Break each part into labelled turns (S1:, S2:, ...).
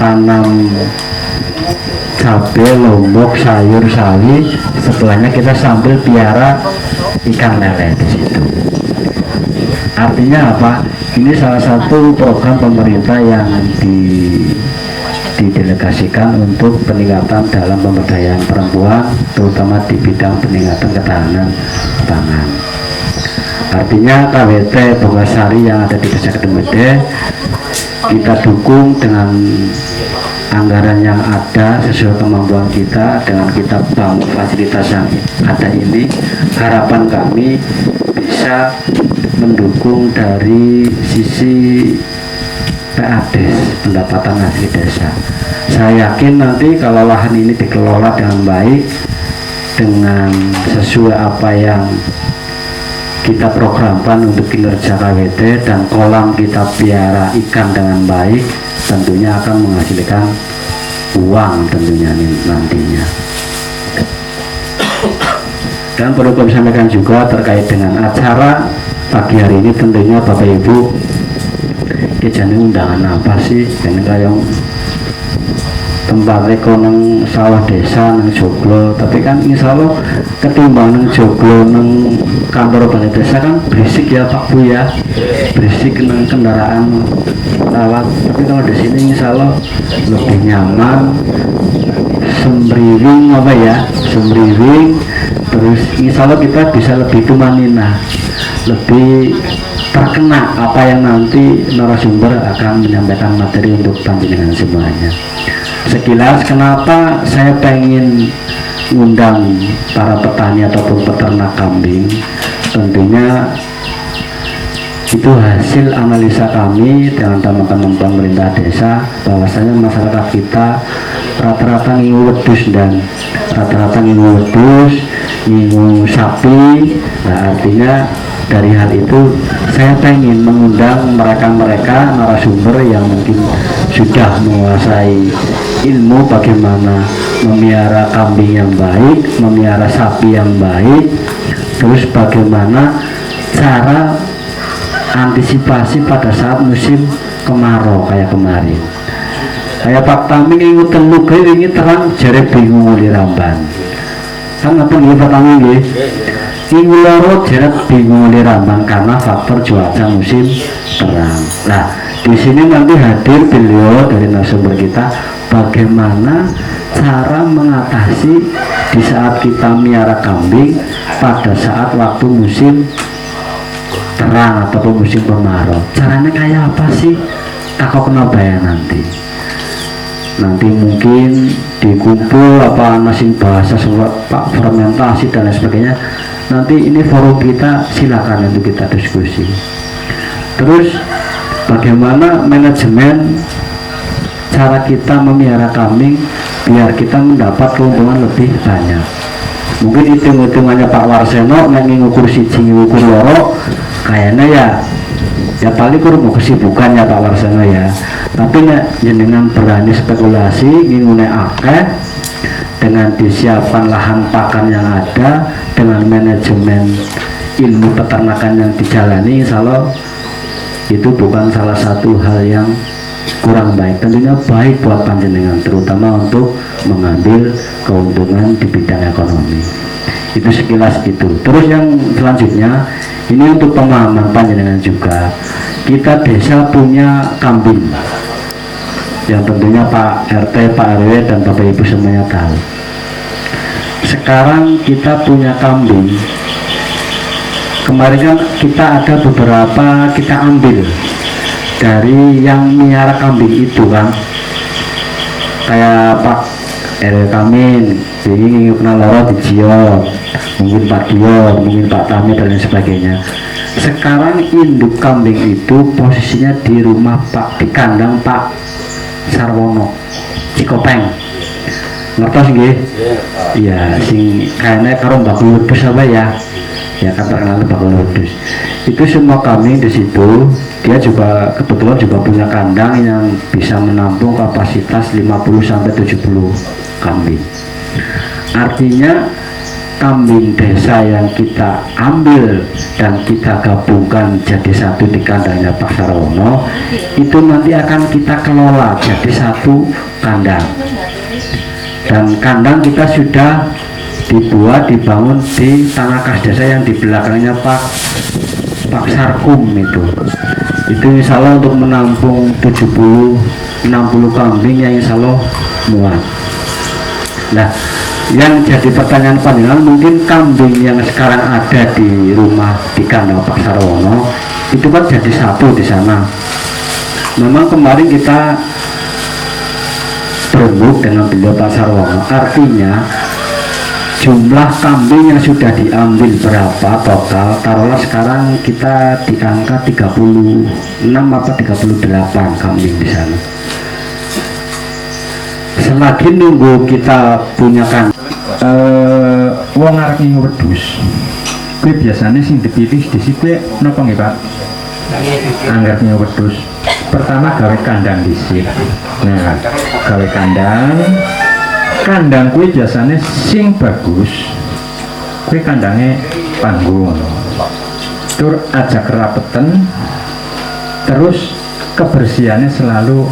S1: tanam cabai, lombok, sayur, sawi, setelahnya kita sambil piara ikan lele di situ. Artinya apa? Ini salah satu program pemerintah yang didelegasikan untuk peningkatan dalam pemberdayaan perempuan, terutama di bidang peningkatan ketahanan pangan. Artinya KWT Bonggasari yang ada di Desa Kedemede kita dukung dengan anggaran yang ada sesuai kemampuan kita, dengan kita bangun fasilitas yang ada ini. Harapan kami bisa mendukung dari sisi PADES, pendapatan hasil desa. Saya yakin nanti kalau lahan ini dikelola dengan baik, dengan sesuai apa yang kita programkan untuk kinerja KWT, dan kolam kita piara ikan dengan baik, tentunya akan menghasilkan uang tentunya nantinya. Dan perlu kami sampaikan juga terkait dengan acara pagi hari ini, tentunya Bapak Ibu kejadian undangan apa sih yang kayak tempat nang sawah desa nang joglo, tapi kan insya Allah ketimbang nang joglo nang kantor balai desa kan berisik ya Pak Bu ya, berisik nang kendaraan lewat. Tapi kalau di sini insya Allah lebih nyaman, semriwing apa ya, semriwing, terus insya Allah kita bisa lebih tumanina, lebih terkena apa yang nanti narasumber akan menyampaikan materi untuk panjenengan semuanya. Sekilas kenapa saya pengen undang para petani ataupun peternak kambing, tentunya itu hasil analisa kami dengan teman-teman pemerintah desa, bahwasanya masyarakat kita rata-rata ngingu wedus, dan rata-rata ngingu wedus, ngingu sapi. Nah, artinya dari hal itu saya pengen mengundang mereka-mereka narasumber yang mungkin sudah menguasai ilmu bagaimana memelihara kambing yang baik, memelihara sapi yang baik, terus bagaimana cara antisipasi pada saat musim kemarau kayak kemarin. Kayak Pak Tami ngikutin luga ini terang jare bingung oleh ramban. Kan apa nih Pak Tami nggih? Ibu loro jeret bingung oleh ramban karena faktor cuaca musim terang. Nah, di sini nanti hadir beliau dari narasumber kita, bagaimana cara mengatasi di saat kita miara kambing pada saat waktu musim terang ataupun musim kemarau. Caranya kayak apa sih? Aku kena bayar nanti mungkin dikumpul apa masing bahasa Pak fermentasi dan lain sebagainya. Nanti ini forum kita, silakan untuk kita diskusi. Terus bagaimana manajemen cara kita memelihara kambing biar kita mendapat keuntungan lebih banyak. Mungkin hitung-hitungannya Pak Warseno ngukur siji ngukur loro kayaknya ya paling kurang kesibukan ya Pak Warseno ya. Tapi nek jenengan berani spekulasi ngingune akeh, dengan disiapkan lahan pakan yang ada, dengan manajemen ilmu peternakan yang dijalani, insya Allah itu bukan salah satu hal yang kurang baik. Tentunya baik buat panjenengan, terutama untuk mengambil keuntungan di bidang ekonomi. Itu sekilas itu. Terus yang selanjutnya ini untuk pemahaman panjenengan juga, kita desa punya kambing yang tentunya Pak RT, Pak RW dan Bapak Ibu semuanya tahu. Sekarang kita punya kambing, kemarin kan kita ada beberapa kita ambil dari yang miara kambing itu kan, kayak Pak RW kami ini kenal loro di Jio, mungkin Pak Dio, mungkin Pak Tami dan lain sebagainya. Sekarang induk kambing itu posisinya di rumah Pak, di kandang Pak Sarwono Cikopeng, ngertos nggih? Iya, sing kayaknya karo bakul wedhus apa ya kan terkenal bakul wedhus. Itu semua kambing di situ. Dia juga kebetulan juga punya kandang yang bisa menampung kapasitas 50 sampai 70 kambing. Artinya kambing desa yang kita ambil dan kita gabungkan jadi satu di kandangnya Pak Sarwono, itu nanti akan kita kelola jadi satu kandang. Dan kandang kita sudah dibangun di tanah kas desa yang di belakangnya Pak Sarkum itu insya Allah untuk menampung 70-60 kambing yang insya Allah muat. Nah, yang jadi pertanyaan panjenengan, mungkin kambing yang sekarang ada di rumah di kandang Pak Sarwono itu kan jadi satu di sana. Memang kemarin kita berembuk dengan beliau Pak Sarwono, artinya jumlah kambing yang sudah diambil berapa total, taruhlah sekarang kita di angka 36 atau 38 kambing di sana. Selagi nunggu kita punya kandang,
S2: wong arep ning wedhus kuwi biasanya sing dipilih dhisik napa nggih Pak? Anggar ning wedhus pertama gawe kandang dhisik. Nah, gawe kandang kuwi biasanya sing bagus kuwi kandangnya panggung tur aja kerapetan, terus kebersihannya selalu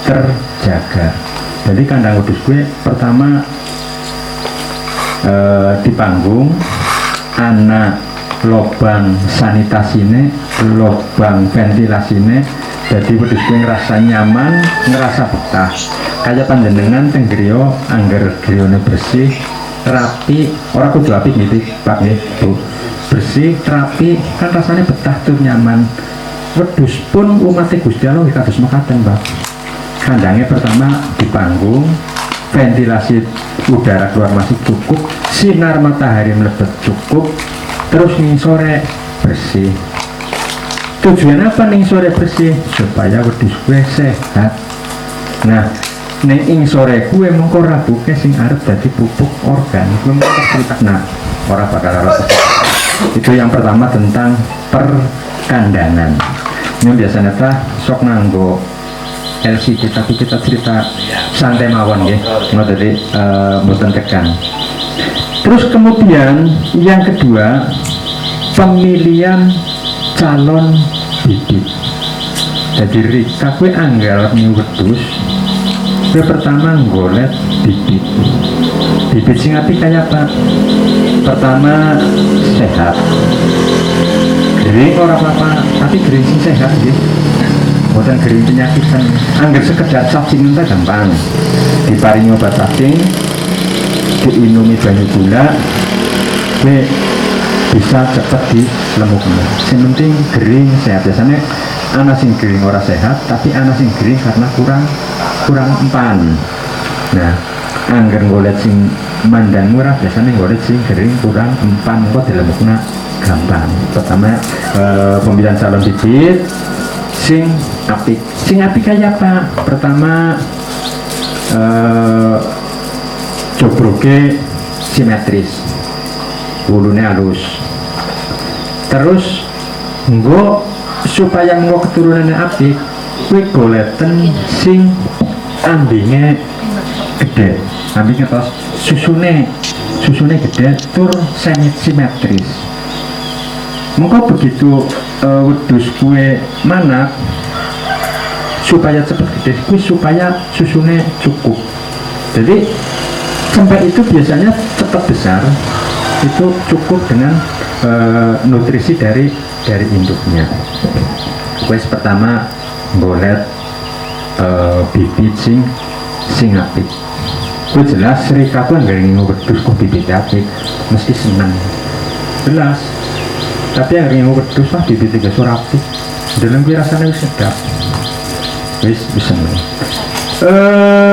S2: terjaga. Jadi kandang wedhus gue pertama di panggung, anak lubang sanitasinya, lubang ventilasinya, jadi wedhus gue ngerasa nyaman, ngerasa betah. Kayak panjenengan teng griya angger griyane bersih, rapi, ora kudu apik gitu Pak nggih Bu. Bersih, rapi, kan rasanya betah tuh nyaman. Wedhus pun umat Gusti Allah kados mekaten Pak. Kandangnya pertama di panggung, ventilasi udara keluar masih cukup, sinar matahari mlebet cukup, terus ning sore bersih. Tujuan apa ning sore bersih? Supaya wedhus gue sehat. Nah, ning sore gue mengko rabuke sing arep dadi pupuk organik, mengko critakna ora bakal ora. Itu yang pertama tentang perkandangan. Ini biasanya sok nganggo LCD, tapi kita cerita santai mawon nggih, jadi mboten tekan. Terus kemudian yang kedua, pemilihan calon bibit. Jadi Rika kue anggal ning wedhus, kue pertama nggolet bibit. Bibit sing apik kaya apa? Pertama sehat. Gering ora apa-apa, tapi gering sing sehat nggih. Bukan gering penyakitan, anggar sekedar cacing entah gampang, diparingi obat cacing, diinumi banyu gula, bisa cepat dilemuknya. Yang penting gering sehat. Biasanya anak sing gering ora sehat, tapi anak sing gering karena kurang empan. Nah, anggar ngolet sing mandan murah, biasanya ngolet sing gering kurang empan, kok dilemuknya gampang. Pertama pemilihan calon bibit sing apik kayak apa? Pertama jogroge simetris, wulunya halus. Terus supaya keturunannya apik, kuwi goleten sing ambinge gede, ambinge tos susune gede tur simetris. Mengko begitu wedhus kue manak, supaya cepat gede, supaya susunya cukup. Jadi sampai itu biasanya cepat besar, itu cukup dengan nutrisi dari induknya. Kue pertama bolet bibit sing apik. Kue jelas Rika tuh nggak ingin wedhus kok bibit apik, mesti senang. Jelas. Tapi yang ingin wedhus lah bibit tiga surapi, dalam kue rasanya sedap. Bisa.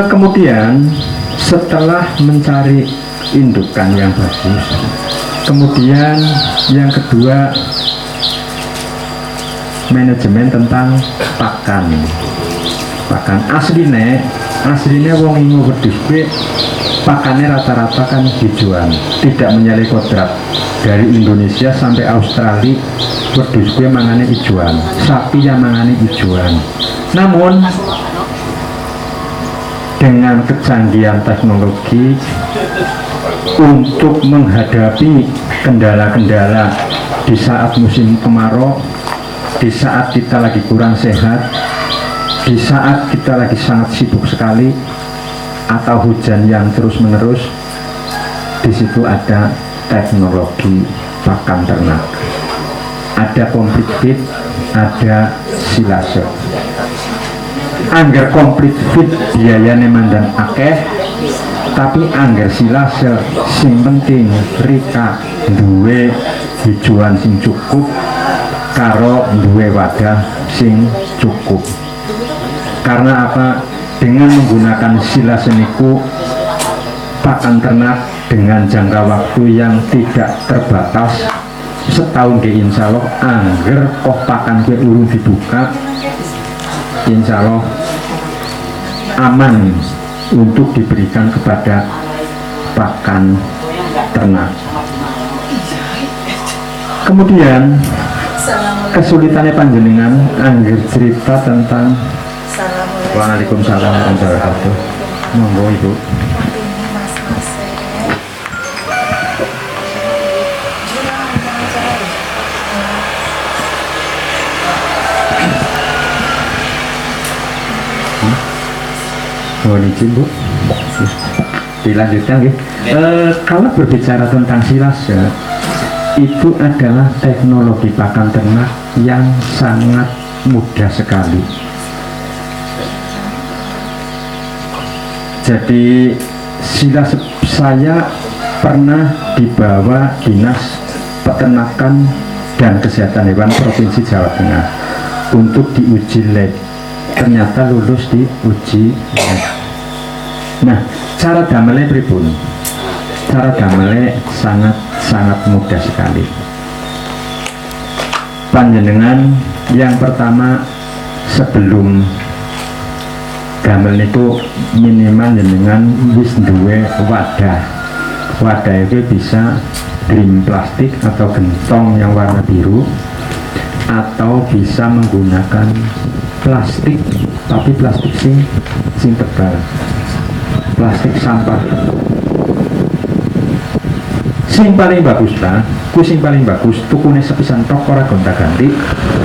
S2: Kemudian setelah mencari indukan yang bagus, kemudian yang kedua manajemen tentang pakan aslinya wong ingin wedhus kuwi pakannya rata-rata kan hijauan, tidak menyalahi kodrat. Dari Indonesia sampai Australia wedhus kuwi mangane hijauan, sapi yang mangane hijauan. Namun dengan kecanggihan teknologi untuk menghadapi kendala-kendala di saat musim kemarau, di saat kita lagi kurang sehat, di saat kita lagi sangat sibuk sekali, atau hujan yang terus-menerus. Di situ ada teknologi pakan ternak, ada komplit fit, ada silase. Angger komplit fit biayane mandan akeh, tapi angger silase sing penting Rika duwe hijauan sing cukup karo duwe wadah sing cukup. Karena apa? Dengan menggunakan silase niku pakan ternak dengan jangka waktu yang tidak terbatas setahun ke insya Allah, angger pakan kue urung dibuka, insya Allah aman untuk diberikan kepada pakan ternak. Kemudian kesulitannya panjenengan angger cerita tentang Waalaikumsalam warahmatullahi wabarakatuh. Monggo Ibu. Mohon izin Bu, dilanjutkan. Kalau berbicara tentang silase, itu adalah teknologi pakan ternak yang sangat mudah sekali. Jadi silase saya pernah dibawa Dinas Peternakan dan Kesehatan Hewan Provinsi Jawa Tengah untuk diuji lab. Ternyata lulus di uji lab. Nah, cara damele pripun? Cara damele sangat mudah sekali. Panjenengan yang pertama, sebelum damel itu minimal jenengan wis duwe wadah. Wadah itu bisa drim plastik atau gentong yang warna biru, atau bisa menggunakan plastik, tapi plastik sing tebal, plastik sampah. Sing paling bagus sing paling bagus tukune sepisan tok ora gonta-ganti,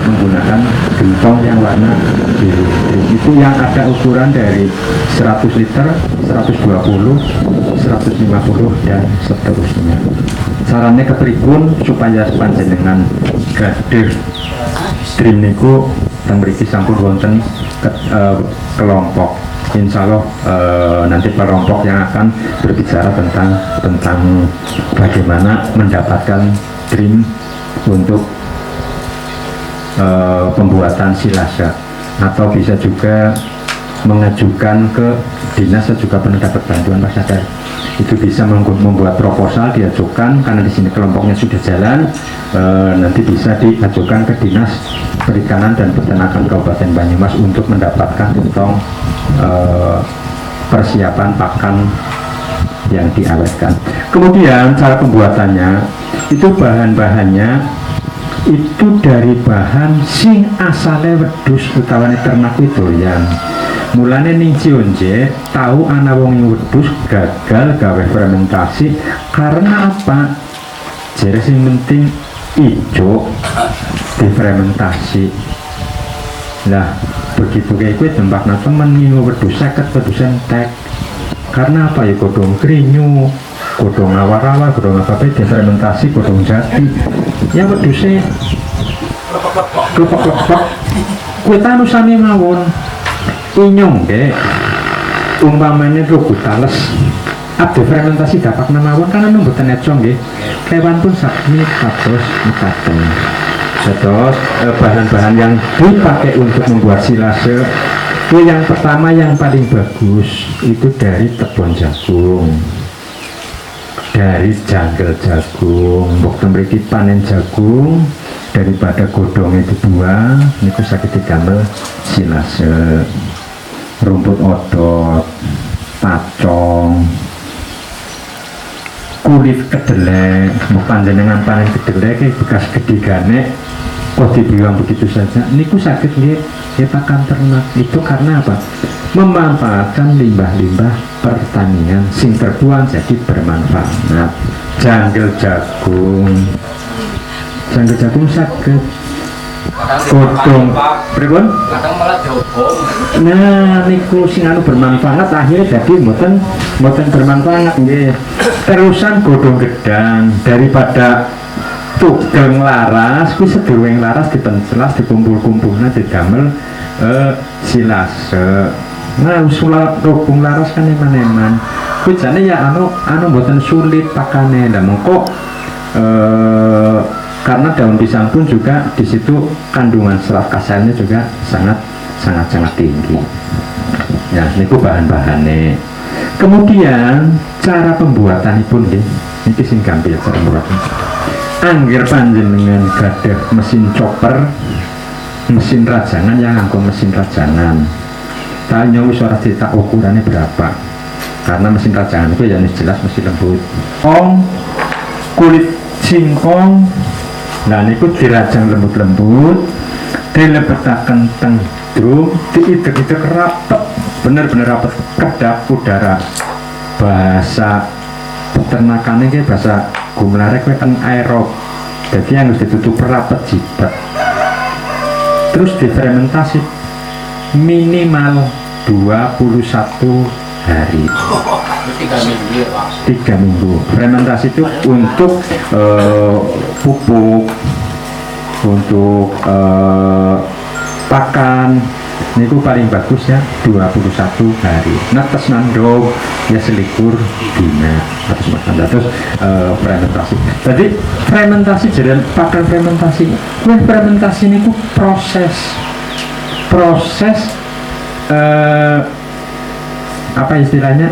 S2: menggunakan gentong yang warna biru. Itu yang ada ukuran dari 100 liter, 120, 150 dan seterusnya. Caranya kepripun supaya panjenengan gadah stream niku teng mriki sampun wonten kelompok. Insya Allah nanti kelompok yang akan berbicara tentang bagaimana mendapatkan dream untuk pembuatan silase, atau bisa juga mengajukan ke dinas juga pendapat bantuan Mas Sadar. Itu bisa membuat proposal, diajukan karena di sini kelompoknya sudah jalan, nanti bisa diajukan ke Dinas Perikanan dan Peternakan Kabupaten Banyumas untuk mendapatkan tentang persiapan pakan yang diawetkan. Kemudian cara pembuatannya itu bahan-bahannya itu dari bahan sing asale wedhus utawane ternak itu yang mulane ning Cionje tahu ana wong wedhus gagal gawe fermentasi karena apa? Jere sing penting ijo difermentasi. Nah begitu kayak gue tembakna temen ngingu wedhus 50 wedhus entek. Karena apa ya, godong kerinyu, godong awar-awar, godong apa difermentasi, godong jati. Ya wedhusnya klepek-klepek kue tanu sami mawon inyong ke umpamanya rugu tales abdi fermentasi dapat mawon karena mboten econg nggih kewan pun sakit kados mekaten. Terus bahan-bahan yang dipakai untuk membuat silase yang pertama yang paling bagus itu dari tepung jagung, dari janggal jagung. Waktu mereka panen jagung daripada godongnya dibuang, niku sakit digamel silase. Rumput odot, pacong, kulit kedelai, panjenengan panen kedelai kayak bekas kedigane kok dibuang begitu saja. Niku sakit dia pakan ternak itu karena apa? memanfaatkan limbah-limbah pertanian sing terbuang jadi bermanfaat. Janggel jagung saged godhong pripun?
S3: Kadang malah diobong.
S2: Nah niku sing anu bermanfaat akhirnya jadi mboten bermanfaat nggih. Terusan godhong gedang daripada tugel laras kuwi sedurunge laras dipencelas dikumpul-kumpulna didamel silase. Nah usul rubung laras kan eman-eman kuwi jane ya anu mboten sulit pakane. Lah mengko karena daun pisang pun juga di situ kandungan serat kasarnya juga sangat tinggi. Ya, niku bahan-bahannya. Kemudian cara pembuatan pun niki sing gampil cara pembuatan. Angger panjenengan gadah mesin chopper, mesin rajangan yang nganggo mesin rajangan. Tanya wis ora ditak ukurannya berapa. Karena mesin rajangan itu ya jelas mesti lembut. Kulit singkong. Nah niku dirajang lembut-lembut, dilebetaken teng drum, diidek-idek rapet, bener-bener rapet, kedap udara. Bahasa peternakan ini bahasa gumlare kuwi anaerob. Jadi harus ditutup rapet jibat. Terus difermentasi minimal 21 hari.
S3: 3 minggu ya Pak.
S2: 3 minggu. Fermentasi itu untuk pupuk, untuk pakan. Niku paling bagus ya 21 hari. Netes nandong ya selikur dina terus fermentasi. Jadi fermentasi jadi pakan fermentasi. Fermentasi niku proses apa istilahnya,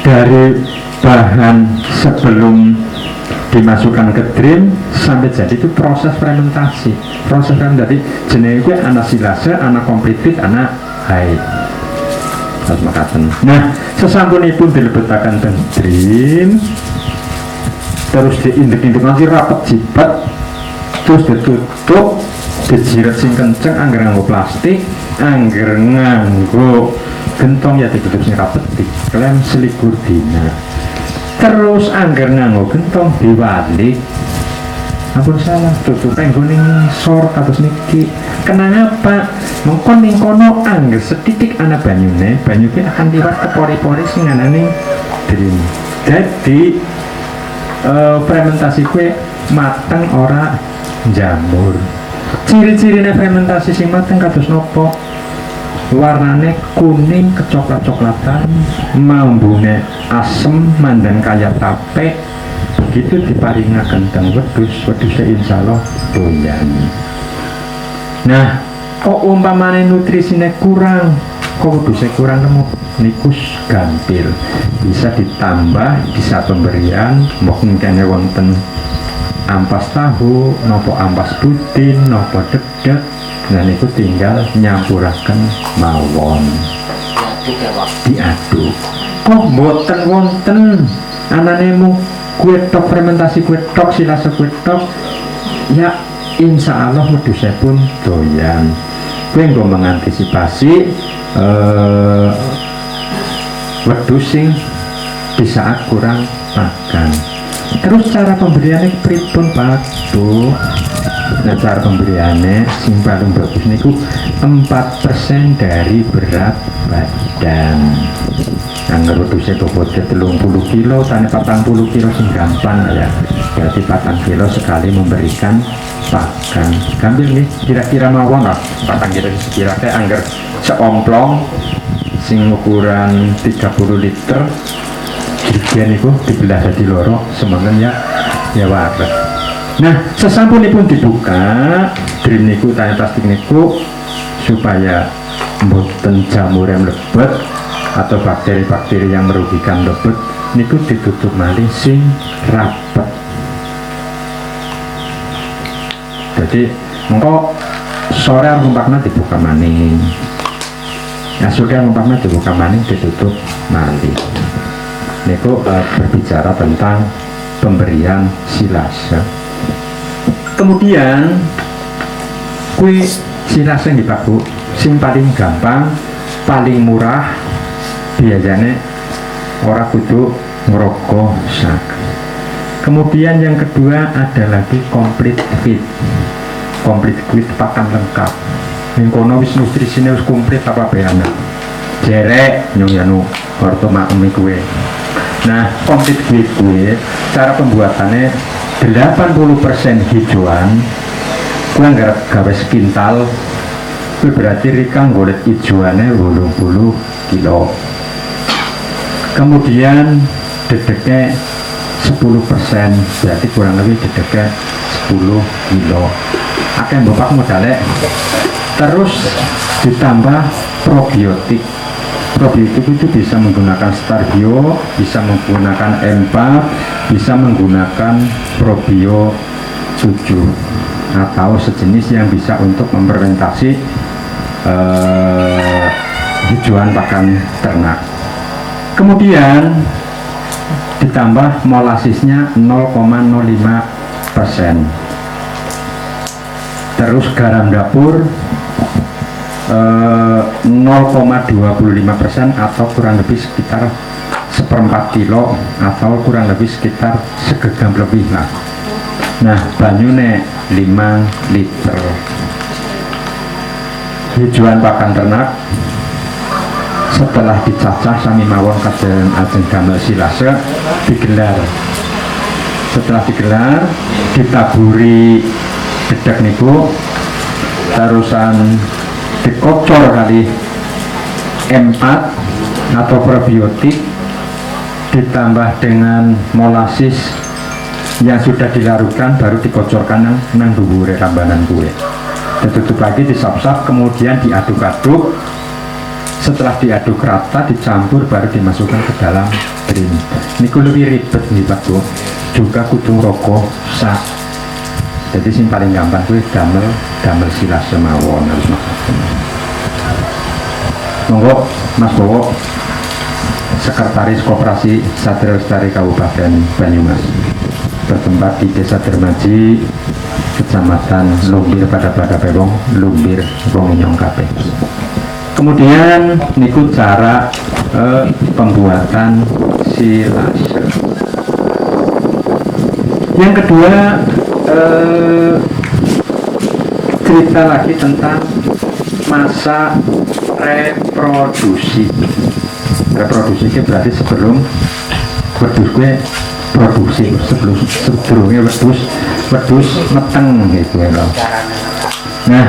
S2: dari bahan sebelum dimasukkan ke drum sampai jadi itu proses fermentasi. Proses fermentasi jenis itu anak silase, anak komplitit, anak haid. Nah, sesampunipun dilebetakan ke drum, terus diinduk-induk nanti rapet jibat, terus ditutup, dijiret sing kenceng, angger nganggo plastik, angger nganggo gentong ya ditutup sing rapet, diklem selikur dina. Terus angger nganggo gentong diwalik, ampun salah tutup nggone ngisor kados niki. Kenapa? Mengkon ning kono angger setitik ana banyune, banyu ki akan liwat ke pori-pori sing ana ning drum. Jadi fermentasi kue mateng ora jamur. Ciri-cirine fermentasi sing mateng kados nopo? Warnane kuning kecoklat-coklatan, mambune asem mandan kaya tape. Begitu diparingaken teng wedhus insyaallah doyan. Nah, kok umpamane nutrisine kurang, kok wedhuse kurang nemu, niku gampil. Bisa ditambah di saat pemberian, mungkin kene wonten ampas tahu, nopo ampas budin, nopo dedek. Nah niku tinggal nyampuraken mawon. Diaduk. Kok mboten wonten ananemu kue tok fermentasi kue tok silase kue tok. Ya insya Allah wedhuse pun doyan. Kue nggo mengantisipasi wedhus sing di saat kurang makan. Terus cara pemberiannya pripun Pak? Tuh. Nah cara pemberiannya sing paling bagus niku 4% dari berat badan. Angger wedhuse bobotnya 30 kilo, tane 40 kilo sing gampang ya. Berarti 4 kilo sekali memberikan pakan. Gambil nih kira-kira mawon lah. 4 kilo kira-kira angger seomplong sing ukuran 30 liter. Bagian itu dibelah jadi loro semangan ya waras. Nah sesampunipun dibuka drum niku tanya plastik niku supaya mboten jamur yang lebet atau bakteri-bakteri yang merugikan lebet niku ditutup malih sing rapet. Jadi engko sore umpamanya dibuka maning. Nah sudah umpamanya dibuka maning ditutup malih. Niku berbicara tentang pemberian silase. Kemudian kui silase yang dipaku sing paling gampang paling murah biasanya orang kudu ngerokok sak. Kemudian yang kedua ada lagi complete fit. Complete fit pakan lengkap. Ning kono wis nutrisine wis komplit apa beana. Jerek nyong yanu orto makmi kue. Nah, complete fit kue cara pembuatannya 80% hijauan. Kue gawe sekintal. Kue berarti rika golek hijauannya 80 kilo. Kemudian dedeknya 10%, berarti kurang lebih dedeknya 10 kilo. Akan bapak modalnya. Terus ditambah probiotik. Probiotik itu bisa menggunakan Starbio, bisa menggunakan Empa, bisa menggunakan Probio 7 atau sejenis yang bisa untuk memfermentasi hijauan pakan ternak. Kemudian ditambah molasisnya 0,05%. Terus garam dapur 0,25% atau kurang lebih sekitar 1/4 kilo atau kurang lebih sekitar segenggam lebih lah. Nah, banyune 5 liter. Hijauan pakan ternak setelah dicacah sami mawon kaden ajeng damel silase digelar. Setelah digelar ditaburi dedek niku terusan dikocor kali M4 atau probiotik ditambah dengan molasis yang sudah dilarutkan baru dikocorkan nang dhuwure rambanan kue. Ditutup lagi disap-sap kemudian diaduk-aduk. Setelah diaduk rata dicampur baru dimasukkan ke dalam piring. Niku lebih ribet nih Pak Bu. Juga kudu rokok sak. Jadi sing paling gampang kuwi damel silase mawon harus masak. Monggo Mas Bowo, Sekretaris Koperasi Satria Lestari Kabupaten Banyumas, bertempat di Desa Dermaji, Kecamatan Lumbir pada Pebong, Lumbir Wonginyong Kabeh. Kemudian niku cara pembuatan silase. Yang kedua cerita lagi tentang masa reproduksi. Reproduksi itu berarti sebelum wedhus gue produksi, sebelumnya wedhus meteng gitu ya. Nah,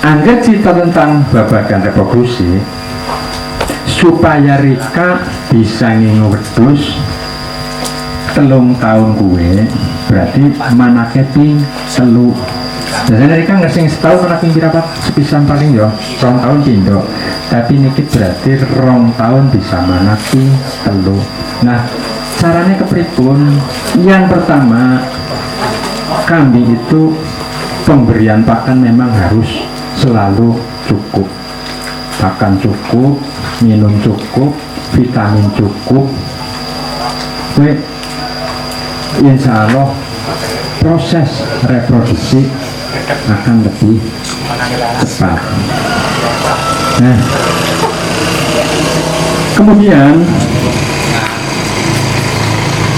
S2: angger cerita tentang babagan reproduksi supaya Rika bisa ngingu wedhus 3 tahun gue berarti manake ping 3. Biasanya Rika ngersing setahun mana ping berapa sepisan paling yo 2 tahun pindo. Tapi niki berarti 2 tahun bisa mana ping 3. Nah, caranya kepripun? Yang pertama, kambing itu pemberian pakan memang harus selalu cukup. Pakan cukup, minum cukup, vitamin cukup. Insya Allah proses reproduksi akan lebih cepat. Nah, kemudian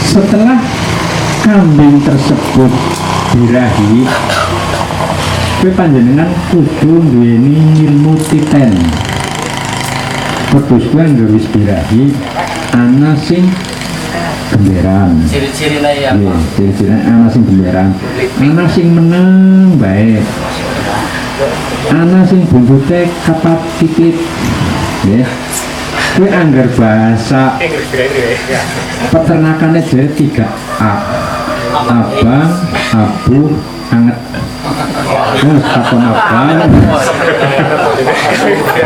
S2: setelah kambing tersebut birahi, panjenengan kudu duweni ilmu titen. Wedhus kuwi anggere wis birahi ana sing gemberan.
S3: Ciri-cirine ya,
S2: Pak. Ciri-cirine ana sing gemberan. Ana sing meneng bae. Ana sing buntute kapat titit. Nggih. Kuwi anggar bahasa peternakannya jadi 3A. Abang, abu, anget. Takon abang,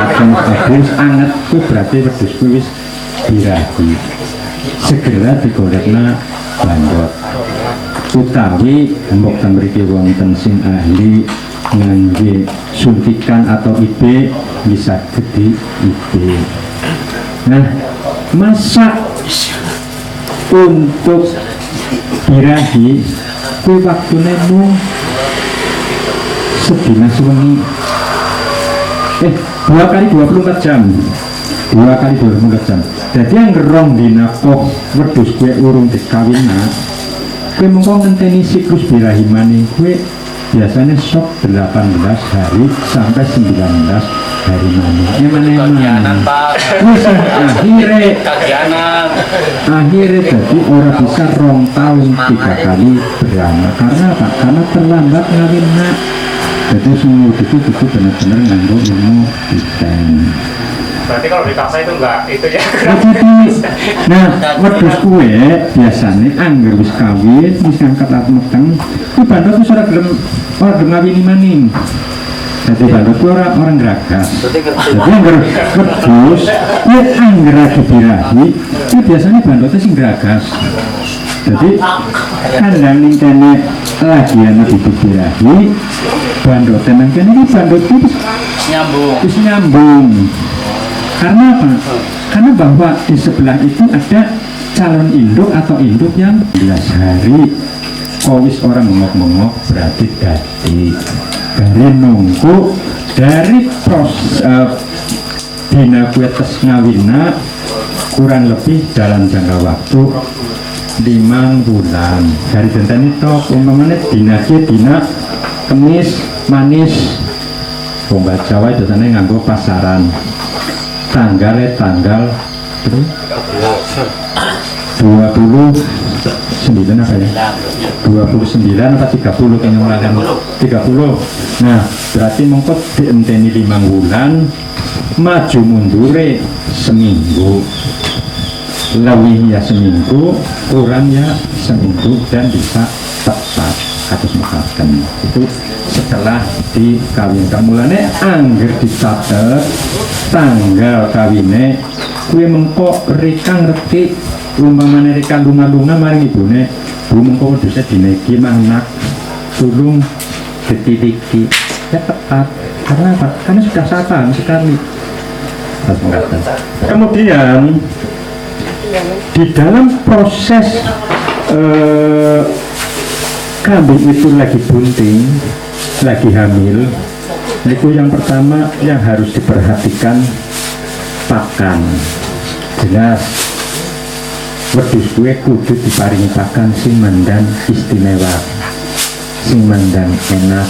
S2: takon abu, anget. Kuwi berarti wedhus kuwi wis birahi. Segera digorengna bandot utawi mbok ten mriki wonten sing ahli ngangge suntikan atau IB bisa jadi IB. Nah, masak untuk birahi kuwi waktune mung sedina suwengi 2 kali 24 jam. 2 kali 24 jam. Jadi yang gerong dina kok wedhus kowe urung dikawinna, kowe mengko ngenteni siklus birahimane kowe biasanya sok 18 hari sampai 19 hari maneh.
S3: Kagianan Pak.
S2: Wis akhire jadi orang bisa 2 tahun 3 kali beranak. Karena apa? Karena terlambat ngawinna. Jadi semua itu benar-benar nganggo ilmu desain.
S4: Berarti kalau dipaksa itu enggak itu ya.
S2: Nah, wedhus kue biasanya angger wis kawin, wis ngangkat alat meteng, ku bandot wis ora gelem ngawini maning. Jadi bandot ku orang geragas. Jadi angger wedhus, ya angger lagi birahi, itu biasanya bandotnya sing geragas. Jadi kandang ning kene lagi ana birahi, bandotnya nang kene iki bandot itu nyambung. Karena apa? Karena bahwa di sebelah itu ada calon induk atau induk yang 11 hari. Kowis orang mengok-mengok berarti dadi. Dari nunggu dari proses dina kue tes ngawina kurang lebih dalam jangka waktu 5 bulan. Dari tentang itu umpamanya dina kemis manis. Bomba Jawa biasanya nganggo pasaran. Tanggal 29 apa ya? 29 atau 30 kayaknya mulai 30. Nah, berarti mengko dienteni 5 bulan, maju mundure seminggu. Lebih ya seminggu, kurang ya seminggu dan bisa tepat harus mekaten. Itu setelah dikawinkan. Mulane angger dicatet tanggal kawine kuwi mengko reka ngerti umpamane reka lunga-lunga maring ibune bu mengko wedhuse dina iki anak tulung dititiki ya tepat. Karena apa? Karena sudah sapaan sekali. Kemudian di dalam proses kambing itu lagi bunting, lagi hamil, itu yang pertama yang harus diperhatikan pakan. Jelas wedhus gue kudu diparingi pakan sing mandan istimewa, sing mandan enak,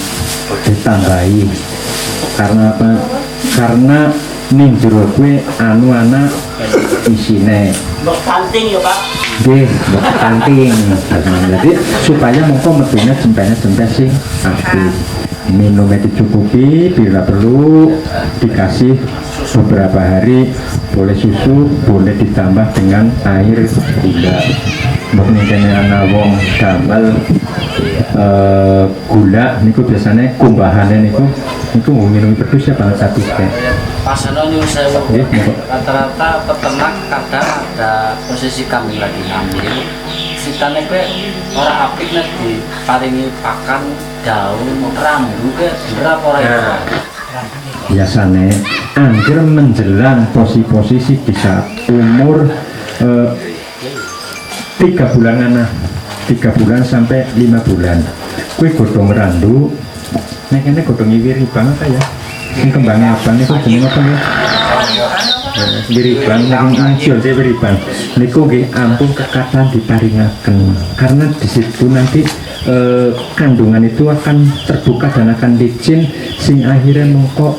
S2: ditambahi. Karena apa? Karena ning jero gue anak isine
S3: Banting ya Pak.
S2: nggih, kanting. Jadi supaya mengko metune jempene sing aktif. Minumnya dicukupi, bila perlu dikasih beberapa hari, boleh susu, boleh ditambah dengan air gula. Mungkin kene ana wong damel gula niku biasanya kumbahane niku minum pedus ya banget satu teh.
S3: Pasano nyuwun sewu. Rata-rata peternak kadang ada posisi kambing lagi hamil. Sitane kowe ora apik nek diparingi pakan daun rambu ke berapa ora itu?
S2: Biasanya angger menjelang posisi bisa umur 3 bulan anak, 3 bulan sampai 5 bulan. Kue godong randu, nek kene godong iwiri banget ya. Ini kembangnya abang itu jeneng apa ya? Wiribang, muncul dia wiribang. Niku nggih ampun kekatan diparingaken. Karena di situ nanti kandungan itu akan terbuka dan akan licin, sing akhirnya mengkok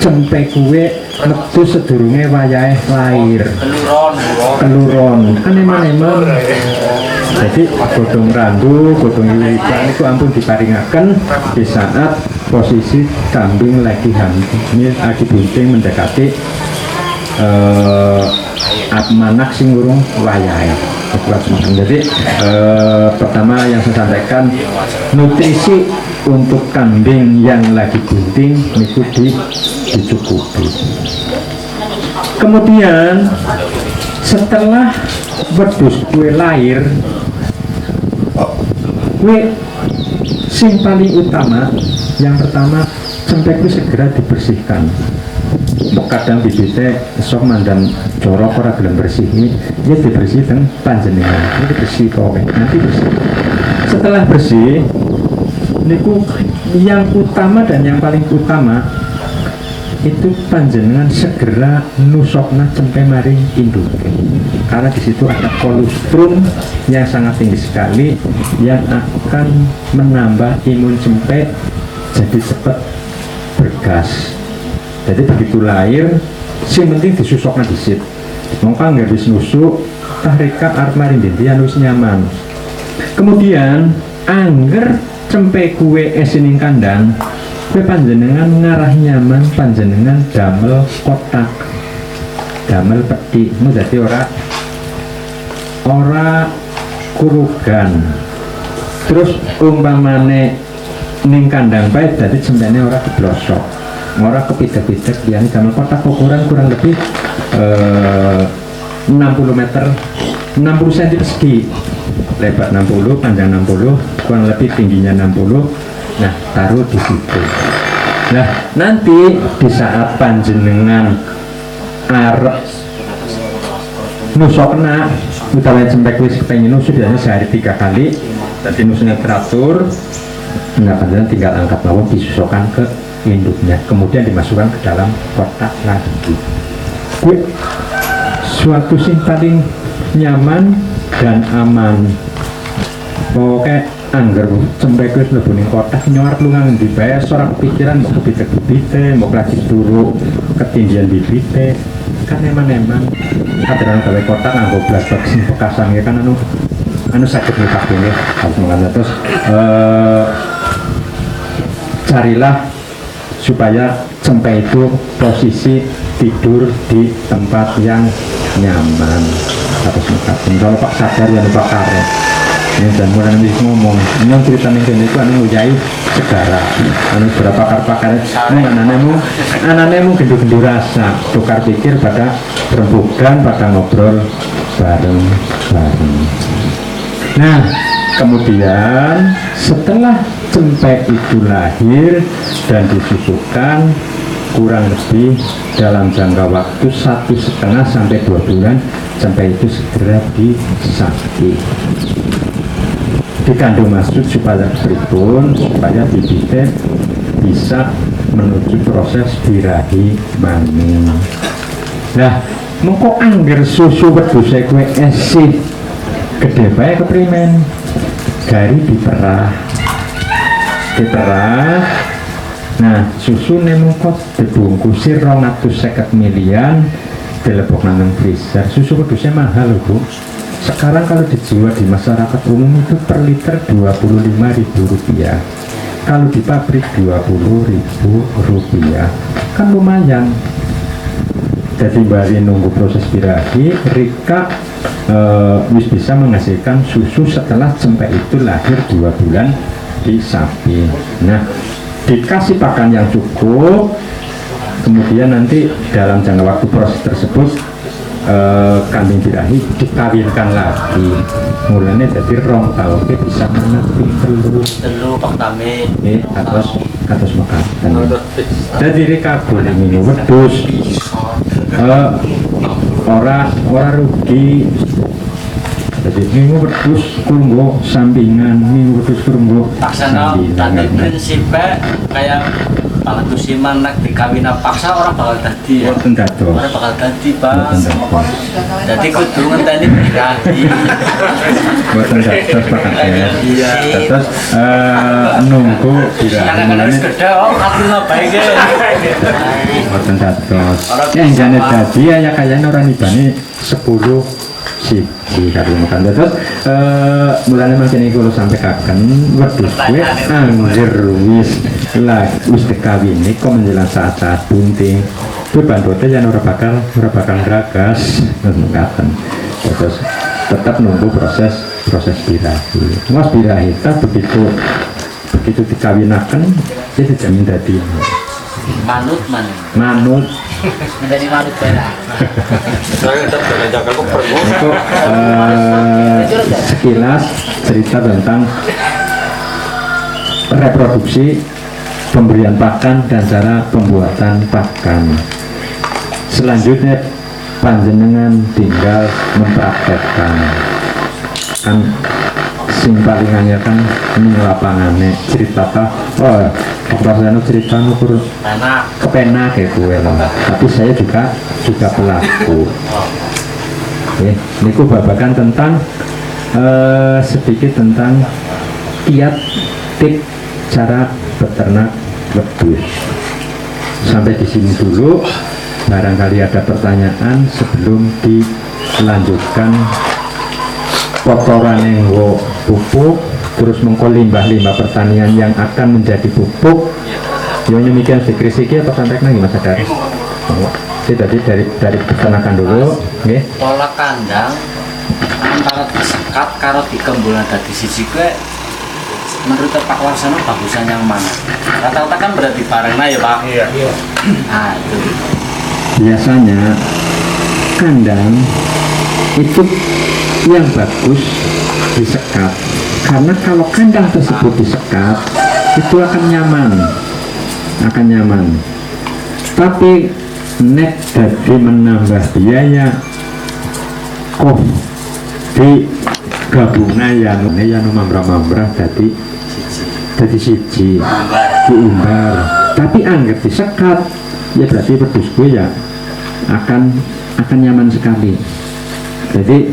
S2: cempe kue metu sedurunge wayahe lair. Keluron. Kan emang. Jadi godong randu, godong wiribang itu ampun diparingaken di saat posisi kambing lagi hamil. Ini lagi bunting mendekati manak sing urung wayahe. Jadi pertama yang saya sampaikan, nutrisi untuk kambing yang lagi bunting itu dicukupi. Kemudian setelah wedhus kue lahir, kue sing paling utama, yang pertama cempek itu segera dibersihkan. Kadang bibitnya sok mandan jorok ora gelem bersih ini, dia dibersihkan panjenengan. Ini bersih kok, nanti bersih. Setelah bersih, niku yang utama dan yang paling utama itu panjenengan segera nusokna cempe mari induke, karena di situ ada kolostrum yang sangat tinggi sekali yang akan menambah imun cempe jadi cepat bergas. Jadi begitu lahir sing penting disusokna disit mongko nggak bisa nusuk tahrika arep mari dintian wis nyaman. Kemudian angger cempe kue esining kandang kue panjenengan ngarah nyaman panjenengan damel kotak damel peti mu dadi ora kurugan. Terus umpamane ning kandang bae dadi cempene ora keblosok ora kepitek-pitek biasanya damel kotak ukuran kurang lebih 60 meter 60 cm persegi, lebar 60, panjang 60, kurang lebih tingginya 60. Nah, taruh di situ. Nah, nanti di saat panjenengan arep nusokna utawa cempek wis pengen nusuk biasanya sehari 3 kali. Jadi nusuknya teratur. Nah, panjenengan tinggal angkat mawon disusukkan ke induknya, kemudian dimasukkan ke dalam kotak lagi. Kuwi suatu sing paling nyaman dan aman. Oke, angger cempek wis mlebu ning kotak nyorot lunga ngendi bae ora kepikiran mau kepitek-bibite, mau lagi turu ketinggian bibite. Kan eman-eman kadang gawe kotak nganggo blas bag sing bekasan ya kan anu sakit nih Pak ini harus mengandalkan. Terus carilah supaya cempe itu posisi tidur di tempat yang nyaman atau mengatakan kalau Pak sadar ya Pak karet ini dan mulai nanti ngomong ini yang cerita nih itu anu ngujai segara anu berapa pakar anaknya gendu-gendu rasa tukar pikir pada berembukan pada ngobrol bareng-bareng. Nah kemudian setelah cempek itu lahir dan disusukan kurang lebih dalam jangka waktu 1,5 sampai 2 bulan cempek itu segera disakti dikandung maksud supaya berikun supaya bibitnya bisa menuju proses birahi maning. Nah mengko angger susu wedhus kue esih gede bae keprimen gari diperah. Nah susu nemukot dibungkusi 250 milian dilebok nang freezer. Susu wedhusnya mahal loh Bu. Sekarang kalau dijual di masyarakat umum itu per liter Rp25.000, kalau di pabrik Rp20.000, kan lumayan. Jadi bari nunggu proses birahi, Rika wis bisa menghasilkan susu setelah cempek itu lahir 2 bulan di sapi. Nah dikasih pakan yang cukup, kemudian nanti dalam jangka waktu proses tersebut kambing birahi dikawinkan lagi, mulanya jadi 2 tahun bisa menepi telur
S3: pertama
S2: atas mekatan. Jadi Rika boleh minum wedhus ora rugi. Jadi minggu wedhus kurunggo sampingan, minggu wedhus kurunggo
S3: sampingan. Tadi prinsipnya kayak kalau tusiman nak dikawin paksa orang bakal tadi ya. Orang bakal tadi Pak. Jadi kudu ngenteni birahi.
S2: Boten dados Pak Kades. Iya. Terus nunggu birahi mulane
S3: gede katuna bae ge.
S2: boten dados. Yang jane dadi ya kayane ora nibani 10 siji karo makan. Terus mulane mangkene kula sampaikan wedhus kuwi angger wis dikawini kok menjelang saat-saat bunting beban boten yang ora bakal gragas ngaten. Terus tetap nunggu proses birahi. Mas birahi begitu dikawinaken itu dijamin dadi
S3: manut
S2: menjadi
S3: manut benar.
S2: Untuk sekilas cerita tentang reproduksi, pemberian pakan dan cara pembuatan pakan. Selanjutnya panjenengan tinggal mempraktekkan. Kan sing paling angel kan ning lapangane cerita ta oh operasinya cerita nukur
S3: enak
S2: kepenak kayak gue lah tapi saya juga pelaku niku babakan tentang sedikit tentang kiat tip cara beternak wedhus. Sampai di sini dulu, barangkali ada pertanyaan sebelum dilanjutkan kotoran yang pupuk terus mengko limbah-limbah pertanian yang akan menjadi pupuk. Yo nyemikian dikrisiki atau sampai lagi Mas Adar? Jadi dari peternakan dulu, nggih.
S3: pola kandang antara disekat karo dikembulan dadi siji kuwi menurut Pak Warsono bagusan yang mana? Rata-rata kan berarti barengna ya Pak?
S4: Iya.
S3: Nah itu
S2: Biasanya kandang itu yang bagus disekat, karena kalau kandang tersebut disekat itu akan nyaman. Tapi nek jadi menambah biaya kok di gabungan yang mambrah jadi siji diumbar, tapi anggap disekat ya berarti wedhus gue ya akan nyaman sekali. Jadi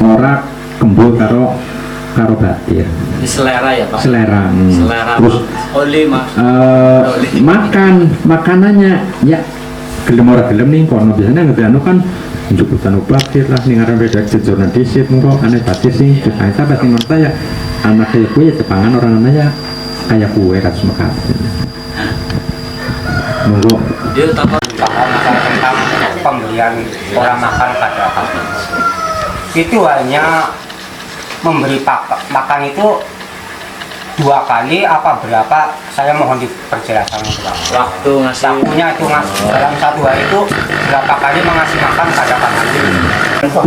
S2: ora kembul karo batir.
S3: di selera ya Pak?
S2: Selera.
S3: Selera
S2: Terus
S3: oli Mas.
S2: makanannya ya gelem ora gelem nih kono biasanya nggak anu kan juputan batir lah ning arep beda jejona disit engko aneh batir sih kita pasti menurut saya anak kayak kue ya tepangan orang namanya kayak kue kan semakan monggo
S3: Dia takut
S4: Masalah tentang pemberian orang makan pada habis. Itu hanya memberi makan itu 2 kali apa berapa, saya mohon diperjelaskan
S3: waktu ngasih
S4: waktunya itu Mas, dalam 1 hari itu berapa kali mengasih makan pada kambing.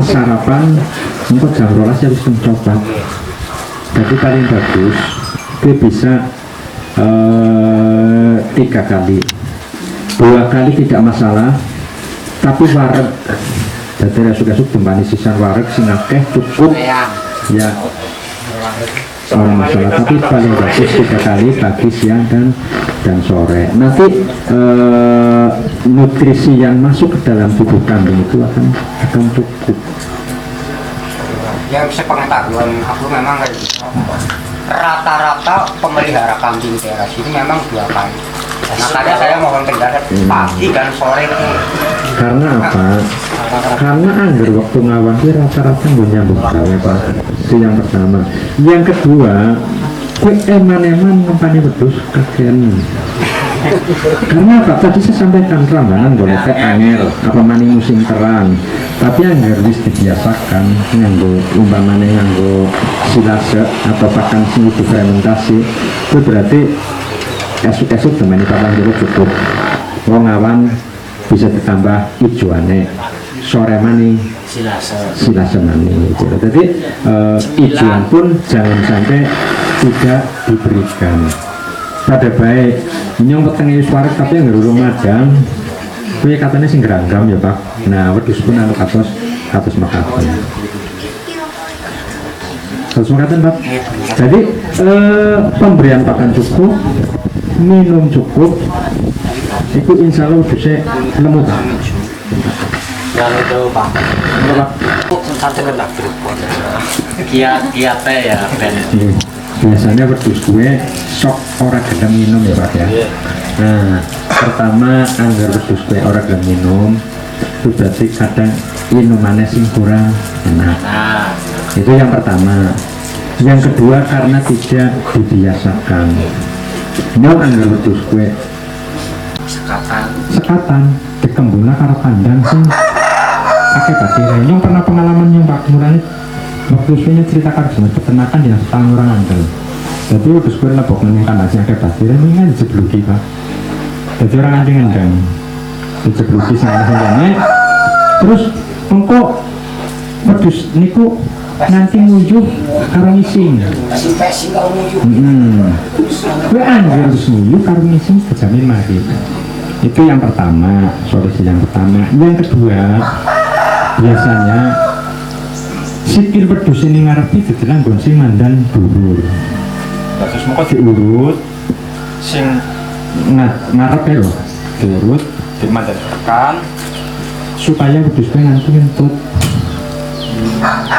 S2: sarapan engko jam 12 harus mencoba. Jadi paling bagus dia bisa 3 kali, 2 kali tidak masalah, tapi wareg jadi rasuk-rasuk kembali sisan wareg sing akeh cukup ya orang masalah, tapi paling bagus 3 kali pagi, siang dan sore. Nanti nutrisi yang masuk ke dalam tubuh kambing itu akan cukup.
S4: Yang sepengetahuan aku memang kayak gitu. Rata-rata pemelihara kambing teras ini memang 2 kali. Makanya saya mohon pendapat pagi dan sore itu.
S2: Karena apa? Karena anggar waktu ngawang itu rata-rata nggak nyambung gawe Pak. Itu yang pertama. Yang kedua, kue eman-eman ngempani wedhus kakean. Karena apa? Tadi saya sampaikan rambanan boleh angel apa maning musim terang. Tapi anggar wis dibiasakan nganggo umpamane nganggo silase atau pakan sing difermentasi, itu berarti esuk-esuk temen papan dulu cukup. Wong awan bisa ditambah ijuane, sore mani silase mani gitu. Jadi ijuan pun jangan sampai tidak diberikan. Pada baik ini yang petengah suara tapi yang ngerulung madang kuwi katanya sing geranggam ya Pak. Nah wedhus pun anu kados makaten. Kados makaten Pak. Jadi pemberian pakan cukup, minum cukup, itu insya Allah bisa lemut.
S3: yang itu Pak. Satu kena kiat ya Ben.
S2: Biasanya wedhus gue sok ora gelem minum ya Pak ya. Nah, pertama anggar wedhus gue ora gelem minum, itu berarti kadang minumannya sing kurang enak.
S3: Nah,
S2: Itu yang pertama. Yang kedua karena tidak dibiasakan. Nyong anggar wedhus gue sekatan dikembuna karo kandang sing akeh batir. Nyong pernah pengalaman nyong Pak, mulane waktu sunya cerita karena peternakan yang setahun orang andal. Jadi udah sekolah lebok neng kandang sing akeh batir ini kan dijebluki Pak. Jadi orang anding ngendang dijebluki sana-sana. Terus engko wedhus niku nanti ngujuh karo ngising. Gue anjir terus ngujuh karo ngising kejamin mati. Itu yang pertama, solusi yang pertama. Yang kedua, biasanya sikil wedhus ini ngarep iki didelang nggon sing mandan dhuwur. Terus mengko diurut sing ngarep lho, diurut dimandan tekan supaya wedhus kuwi nganti ngentut.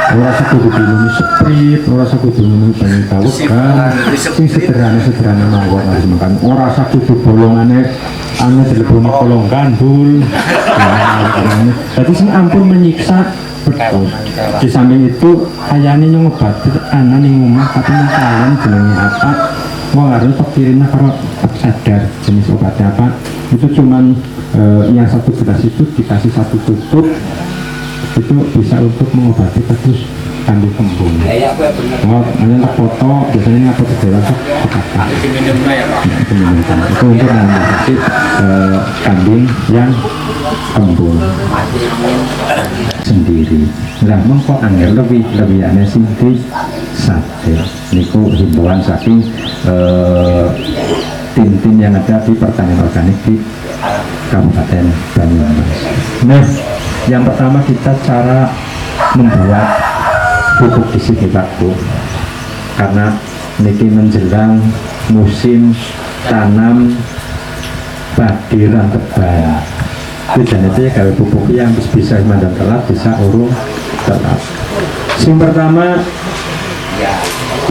S2: Ora usah kudu dilumi sprit, ora usah kudu dilumi banyu tawet kan. Sing sederhana mawon lah makan. Ora usah kudu bolongane anu dileboni kolong gandul. Dadi sing ampun menyiksa betul. Di samping itu ayane nyobati ana ning omah tapi nang kalian jenenge apa? Wong harus pikirin karo sadar jenis obatnya apa. Itu cuman yang satu gelas itu dikasih satu tutup itu bisa untuk mengobati terus kandung kembung. Oh, hanya foto biasanya foto jalan tuh itu untuk mengatasi kambing yang kembung sendiri. Lah mengko angel lebih aneh sing di sate. Niku himbauan saking tim-tim yang ada di pertanian organik di Kabupaten Banyumas. Nah, yang pertama kita cara membuat pupuk di sini waktu karena niki menjelang musim tanam padi lan tebal. Tujuan itu ya gawe pupuk yang bisa mandan telat bisa urung telat. Yang pertama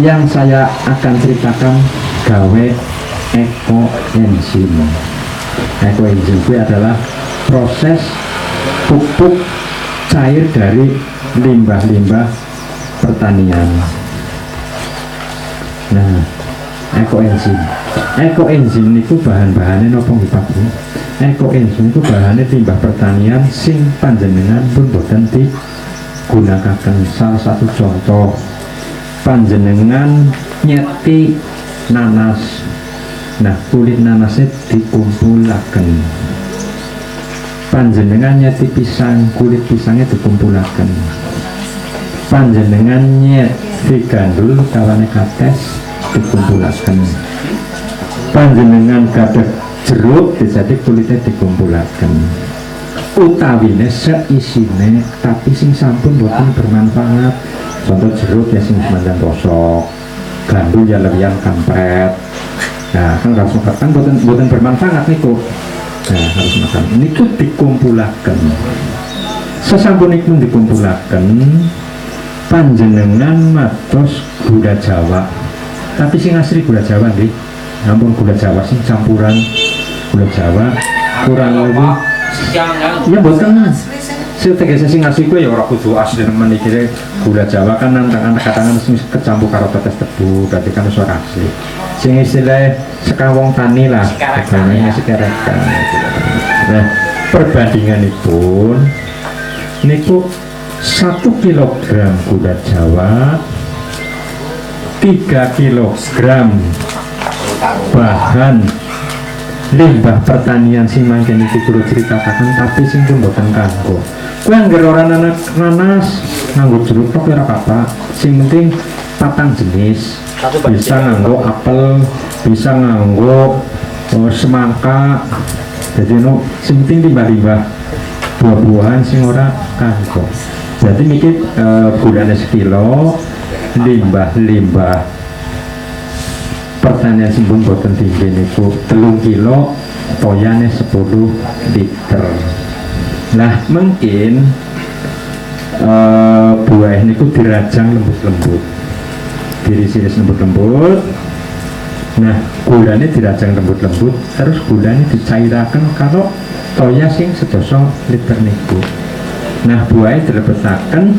S2: yang saya akan ceritakan gawe ekoenzim. Ekoenzim itu adalah proses pupuk cair dari limbah-limbah pertanian. Nah, ekoenzim itu bahan-bahannya nopo nggih Pak Bu? Ekoenzim itu bahannya limbah pertanian sing panjenengan pun boten digunakaken. Salah satu contoh panjenengan nyeti nanas. Nah, kulit nanasnya dikumpulaken. Panjenengan nyeti pisang, kulit pisangnya dikumpulaken. Panjenengan nyeti gandul kawane kates dikumpulaken. Panjenengan gadah jeruk jadi kulitnya dikumpulaken. Utawine seisine tapi sing sampun boten bermanfaat. Contoh jeruk ya sing mandan rosok, gandul ya lebihan kampret. Nah, kan harus makan kan boten bermanfaat niku. Nah, harus makan. Niku dikumpulaken. Sesampun niku dikumpulaken, panjenengan matos gula Jawa. Tapi sing asli gula Jawa nggih. Nampun gula Jawa sing campuran gula Jawa kurang lebih ya boten. Setegese sing asli kuwi ya ora kudu asli nemen iki gula Jawa kan nantang kadang sing kecampur karo tetes tebu berarti kan iso asli. Sing istilah sekawong tani lah namanya sekerekan. Nah, perbandinganipun niku 1 kilogram gula Jawa 3 kilogram bahan limbah pertanian sing mangken iki kulo critakan tapi sing pun boten kanggo. Kuwi angger ora nanas nganggo jeruk tok ora apa-apa. Sing penting patang jenis. Bisa nganggo apel, bisa nganggo semangka. Jadi no sing penting limbah-limbah buah-buahan sing ora kanggo. Jadi niki gulane sekilo, limbah-limbah pertanian sing pun boten tinggi niku 3 kilo, toyane 10 liter. Nah mungkin buah niku dirajang lembut-lembut, diiris lembut-lembut. Nah gulanya dirajang lembut-lembut, terus gulanya dicairaken kalau toya sing 11 liter niku. Nah buahnya dilebetaken,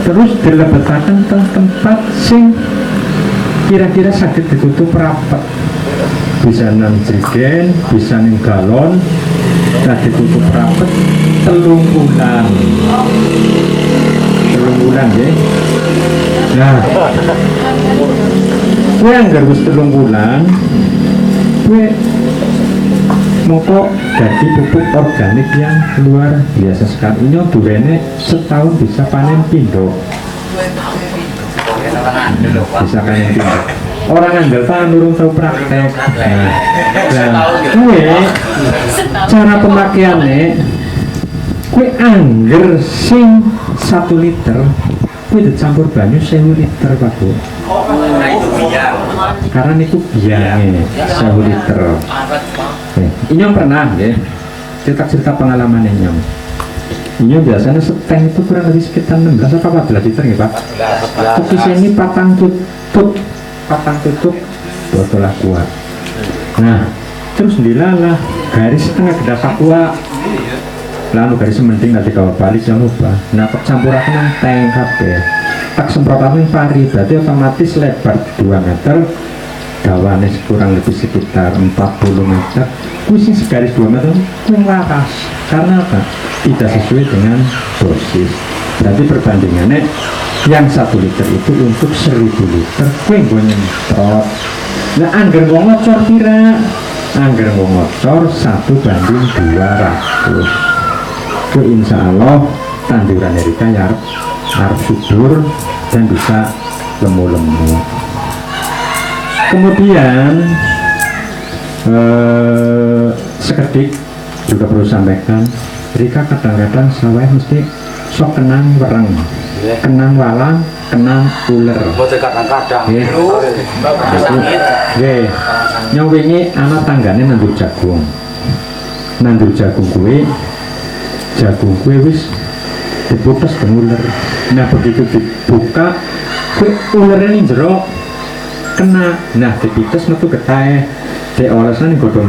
S2: terus dilebetaken ke tempat sing kira-kira sakit ditutup rapat, bisa nang jerigen, bisa ning galon. Nah ditutup rapat 3 bulan ya. Nah gue yang garus 3 bulan gue moko jadi pupuk organik yang luar biasa sekali. Ini durene setahun bisa panen pindo, bisa panen pindo. Orang andel kan urung tahu praktek. Nah gue cara pemakaiannya gue angger sing 1 liter kuwi dicampur banyu 1000 liter Pak Bu. Karena niku biyange 1000 liter. Inyong pernah nggih cerita-cerita pengalaman inyong. Inyong biasanya seteng itu kurang lebih sekitar 16 atau 14 liter nggih Pak. Tapi ini patang tutup botol aqua. Nah, terus dilalah garis setengah gelas aqua. Lalu garis sementing nanti kalau balik jangan lupa. Nah, campurakan nang tank kabeh. Tak semprotan pari, berarti otomatis lebar 2 meter, dawane kurang lebih sekitar 40 meter. Kuisi segaris 2 meter, kurang laras. Karena apa? Tidak sesuai dengan dosis. Berarti perbandingannya yang 1 liter itu untuk 1000 liter. Kue gue nyemprot. Nah, anggar wong ngocor kira, anggar wong ngocor 1:200. Itu insya Allah tanduran Erika ya harus subur dan bisa lemu-lemu. Kemudian sekedik juga perlu sampaikan, Erika kadang-kadang sawah mesti sok kenang wereng, kenang walang, kenang uler.
S3: Kadang-kadang
S2: Yang wingi anak tanggane nandur jagung kue wis diputus ke uler. Nah begitu dibuka kue ulernya ini jero kena. Nah dipites metu getahe diolesan godhong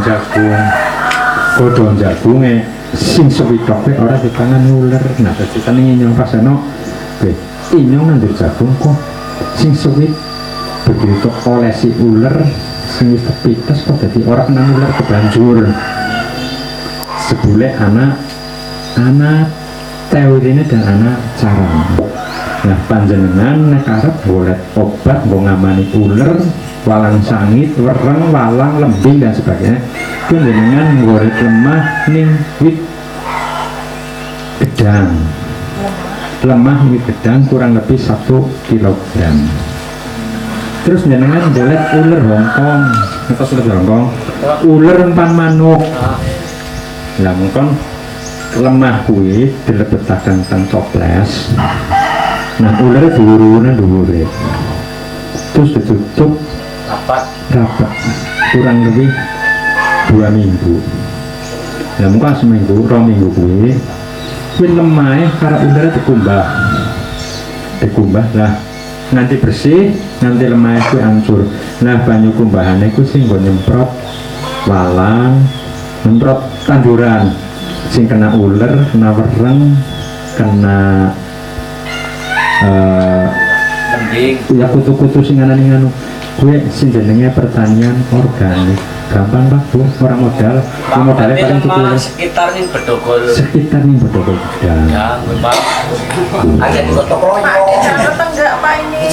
S2: jagungnya sing sewitok kue ora di tangan uler. Nah ceritanya inyong paseno kue inyong nandur jagung kok sing sewit begitu olesi uler sing wis tepites kok dadi ora kena uler kebanjur sebule anak teorinya dan anak cara. Nah panjenengan nek arep golek obat nggo ngamani uler, walang sangit, wereng, walang, lembing dan sebagainya. Panjenengan golek lemah ning wit gedang. Lemah wit gedang kurang lebih 1 kilogram. Terus jenengan golek uler Hongkong. Ngertos uler Hongkong? Uler empan manuk. Lah mungkin lemah kuwi dilebetaken teng toples. Nah, ulernya dhuwur-dhuwure. Terus ditutup rapat kurang lebih 2 minggu. Nah, mungkin seminggu, 2 minggu kuwi lemah karena ulernya dikumbah lah nganti bersih, nganti lemah kuwi hancur. Nah, banyu kumbahane kuwi sing nggo nyemprot walang, nyemprot tanduran sing kena uler, kena wereng, kena ya kutu-kutu sing ana ning anu gue sing jenenge pertanian organik. Gampang Pak Bu, orang modalnya paling cukup
S3: sekitar nih bedogol
S2: ya,
S3: Pak. Ada di toko
S5: enggak Pak ini.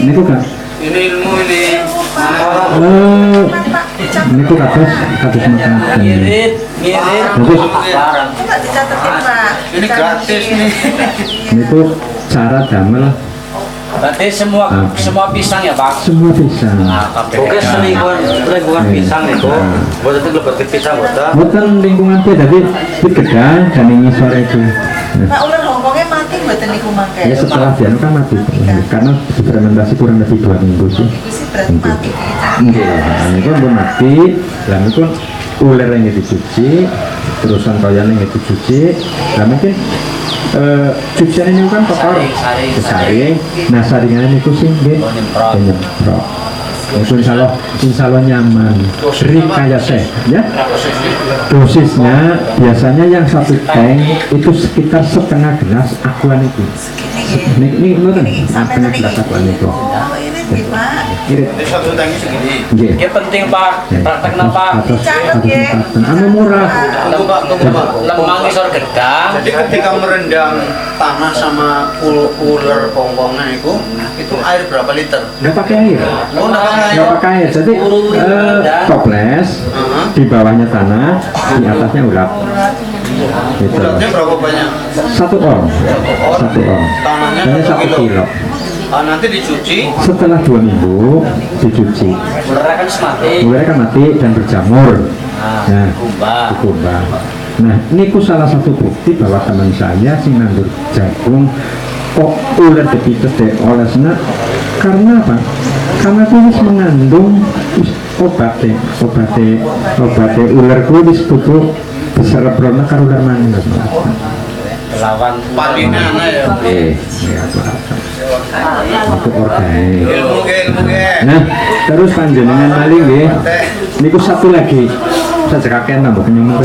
S2: Niku kan
S3: ini ilmu ini
S2: niku kados makan
S3: ngirit
S2: terus
S5: Coba dicatetin Pak.
S3: ini gratis nih.
S2: niku cara damel
S3: Berarti semua pisang ya Pak?
S2: semua pisang.
S3: Oke, lingkungan pisang itu, buat itu lebih pisang
S2: bukan lingkungan kuwi dadi wit gedang dan ini sore itu.
S5: Pak ular Hongkongnya mati mboten niku mangke.
S2: Ya setelah dia kan mati karena fermentasi kurang lebih 2 minggu sih.
S5: Iki sih berarti mati.
S2: Ini kan belum mati, dan itu ular yang dicuci, terusan kalian yang dicuci, dan mungkin cucian ini kan kotor, disaring. Nah saringan itu sih nyemprot. Itu insya Allah nyaman. Rekayasa ya. Dosisnya biasanya yang 1 tank itu sekitar setengah gelas aqua itu. Ini kan setengah gelas aqua itu.
S5: Oh ini Pak.
S2: Irit.
S4: Satu tangi segini.
S3: Ini penting Pak, prakteknya Pak.
S2: Anu murah.
S3: Lemang isor gedang.
S6: Jadi ketika merendam tanah sama ular Hongkongnya itu air berapa liter?
S2: Nggak pakai air.
S6: Oh,
S2: Nggak pakai air. Jadi toples di bawahnya tanah, di atasnya ulap. Gitu.
S6: Ulatnya berapa banyak?
S2: 1 on. 1 on.
S6: Tanahnya
S2: Hanya 1 kilo.
S6: Nanti dicuci.
S2: Setelah 2 minggu dicuci. Ularnya kan mati dan berjamur. Nah, dikumbah. Nah, ini salah satu bukti bahwa teman saya sing nandur jagung kok ular dipites deh olesna karena apa? Karena kuwi wis mengandung obate ular kuwi wis tutup diserebrona karo ular maning.
S3: lawan
S6: Palingnya ya.
S2: Ya, itu organik.
S6: Ilmu ke.
S2: Nah, terus panjenengan maling nggih. Niku satu lagi. Saya jekaken nambah kenyang.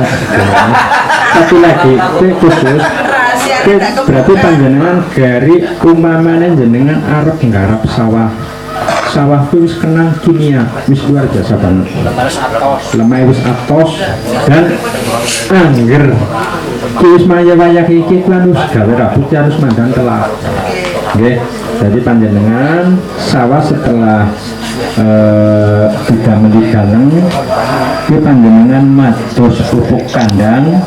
S2: Satu lagi, kuwi khusus.
S5: Rahasia
S2: Kuwi
S5: tidak
S2: berarti
S5: kebuka.
S2: panjenengan gari umpamane jenengan arep nggarap sawah. Sawah kuwi wis kena kimia, wis luar biasa banget.
S3: harus atos
S2: Lemah wis atos dan angger. Ki wis maya-waya iki kan wis gawe rambut harus mandang telat. Nggih, jadi panjenengan sawah setelah tidak meligaleng ki panjenengan mados pupuk kandangnya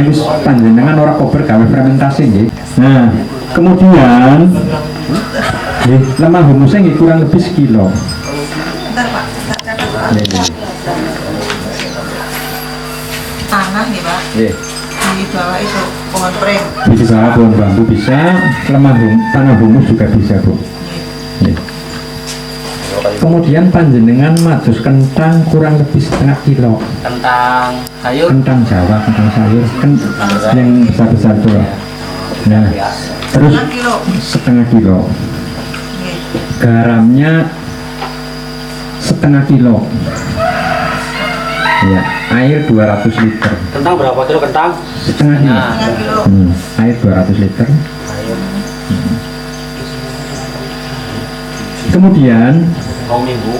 S2: wis panjenengan ora kober gawe fermentasi nggih. Nah, kemudian nggih lemah humusnya nggih kurang lebih sekilo.
S5: Bentar Pak, tak catat Pak.
S2: Nggih.
S5: Tanah nih Pak,
S2: Nggih.
S5: di bawah itu pohon pring.
S2: Di bawah pohon bambu bisa, tanah humus juga bisa bu. Nih. Kemudian panjenengan mados kentang kurang lebih setengah kilo.
S3: tentang sayur
S2: Kentang Jawa, kentang sayur, yang besar-besar tuh. Nah, terus
S5: 5 kilo.
S2: setengah kilo.
S5: Nggih.
S2: Garamnya setengah kilo. Ya, air 200 liter.
S3: tentang berapa kilo kentang
S2: Setengah kilo.
S3: nah
S5: 5 kilo.
S2: Air 200 liter. Kemudian
S3: mau minggu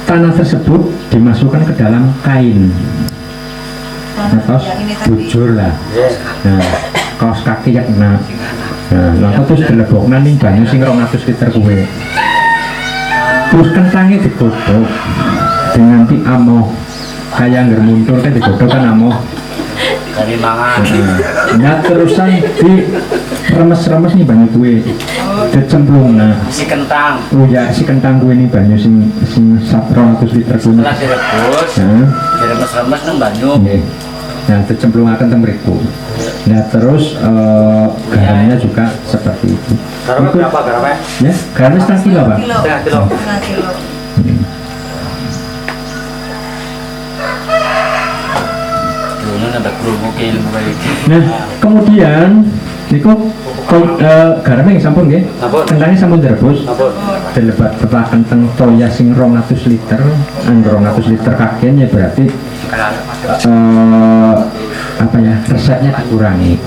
S2: tanah tersebut dimasukkan ke dalam kain atau
S5: Yang ini tadi.
S2: bujur lah. Nah, kaos kaki ya kena. Nah, lalu terus dilebokna ning banyu sing 200 liter kuwe. Terus kentangnya digodhog dengan amoh kayak anggar muntur kan digodhog kan amoh.
S3: dari mangan
S2: Nah, terusan di remes-remes nih banyu kue dicemplung. Nah,
S3: si kentang
S2: oh ya si kentang kue nih banyu sing 200 liter kue.
S3: setelah direbus
S2: Nah,
S3: diremes-remes nang banyu
S2: nggih. Nah, dicemplungaken teng mriku. Nah, terus garamnya juga seperti itu.
S3: garamnya
S2: Itu-
S3: berapa garamnya
S2: Ya, garamnya setengah kilo, Pak.
S5: Kilo.
S3: Setengah kilo.
S5: Setengah kilo.
S3: dulu nambah kerungu ke ilmu kayak gitu
S2: Nah, kemudian niku garamnya yang sampun nggih.
S3: Sampun.
S2: Kentangnya sampun direbus.
S3: Sampun.
S2: Dilebat tetaken teng toya sing 200 liter, angger 200 liter kaken ya berarti apa ya resepnya dikurangi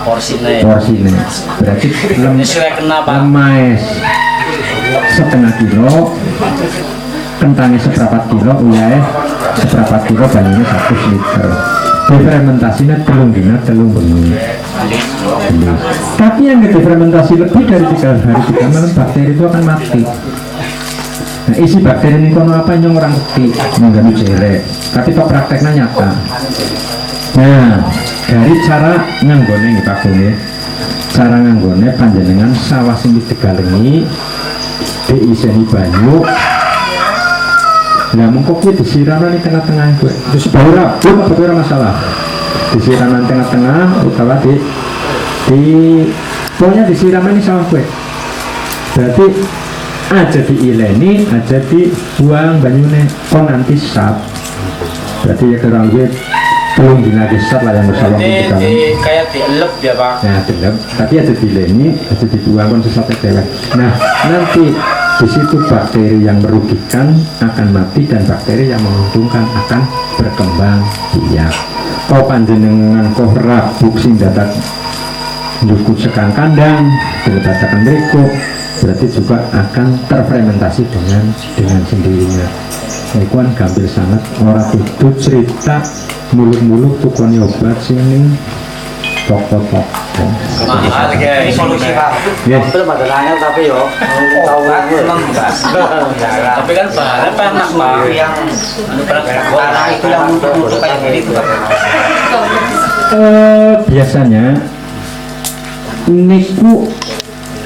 S2: porsinya berarti
S3: sesuai kenapa
S2: lemes setengah kilo kentangnya seberapa kilo uyah seberapa kilo banyunya 100 liter difermentasinya telung dina telung bengi. Tapi yang difermentasi lebih dari 3 hari 3 malam bakteri itu akan mati. Nah, isi bakteri ini kono apa yang orang ngerti mengganggu jelek tapi kok prakteknya nyata. Nah, dari cara nganggone nggih Pak Gune, cara nganggone panjenengan sawah sing digalengi diiseni banyu. Nah, mengko kuwi disiramane tengah-tengah kuwi. Terus bau rabun apa ora masalah. Disiramane tengah-tengah utawa di pokoknya disiramane sawah kuwi. Berarti aja diileni, aja dibuang banyune kon nanti sat. Berarti ya kurang lebih belum dina sat lah yang bersama kita.
S3: kayak dielep ya pak
S2: Nah, delep, tapi aja dileni, aja dibuang kon sesate dewek. Nah, nanti di situ bakteri yang merugikan akan mati dan bakteri yang menguntungkan akan berkembang biak. Kau panjenengan kau rabuk sing dadak nyukut sekang kandang, dilebatakan berikut, berarti juga akan terfermentasi dengan sendirinya. Iku kan gampil sangat orang itu cerita muluk-muluk tukoni obat sini tok-tok.
S3: mahal guys
S4: solusi pak
S2: Yes.
S3: belum ada nanya tapi yo tahu
S4: memang enggak
S3: tapi kan bahannya enak pak
S4: yang karena itu yang untuk kayak gini tuh Pak.
S2: Biasanya niku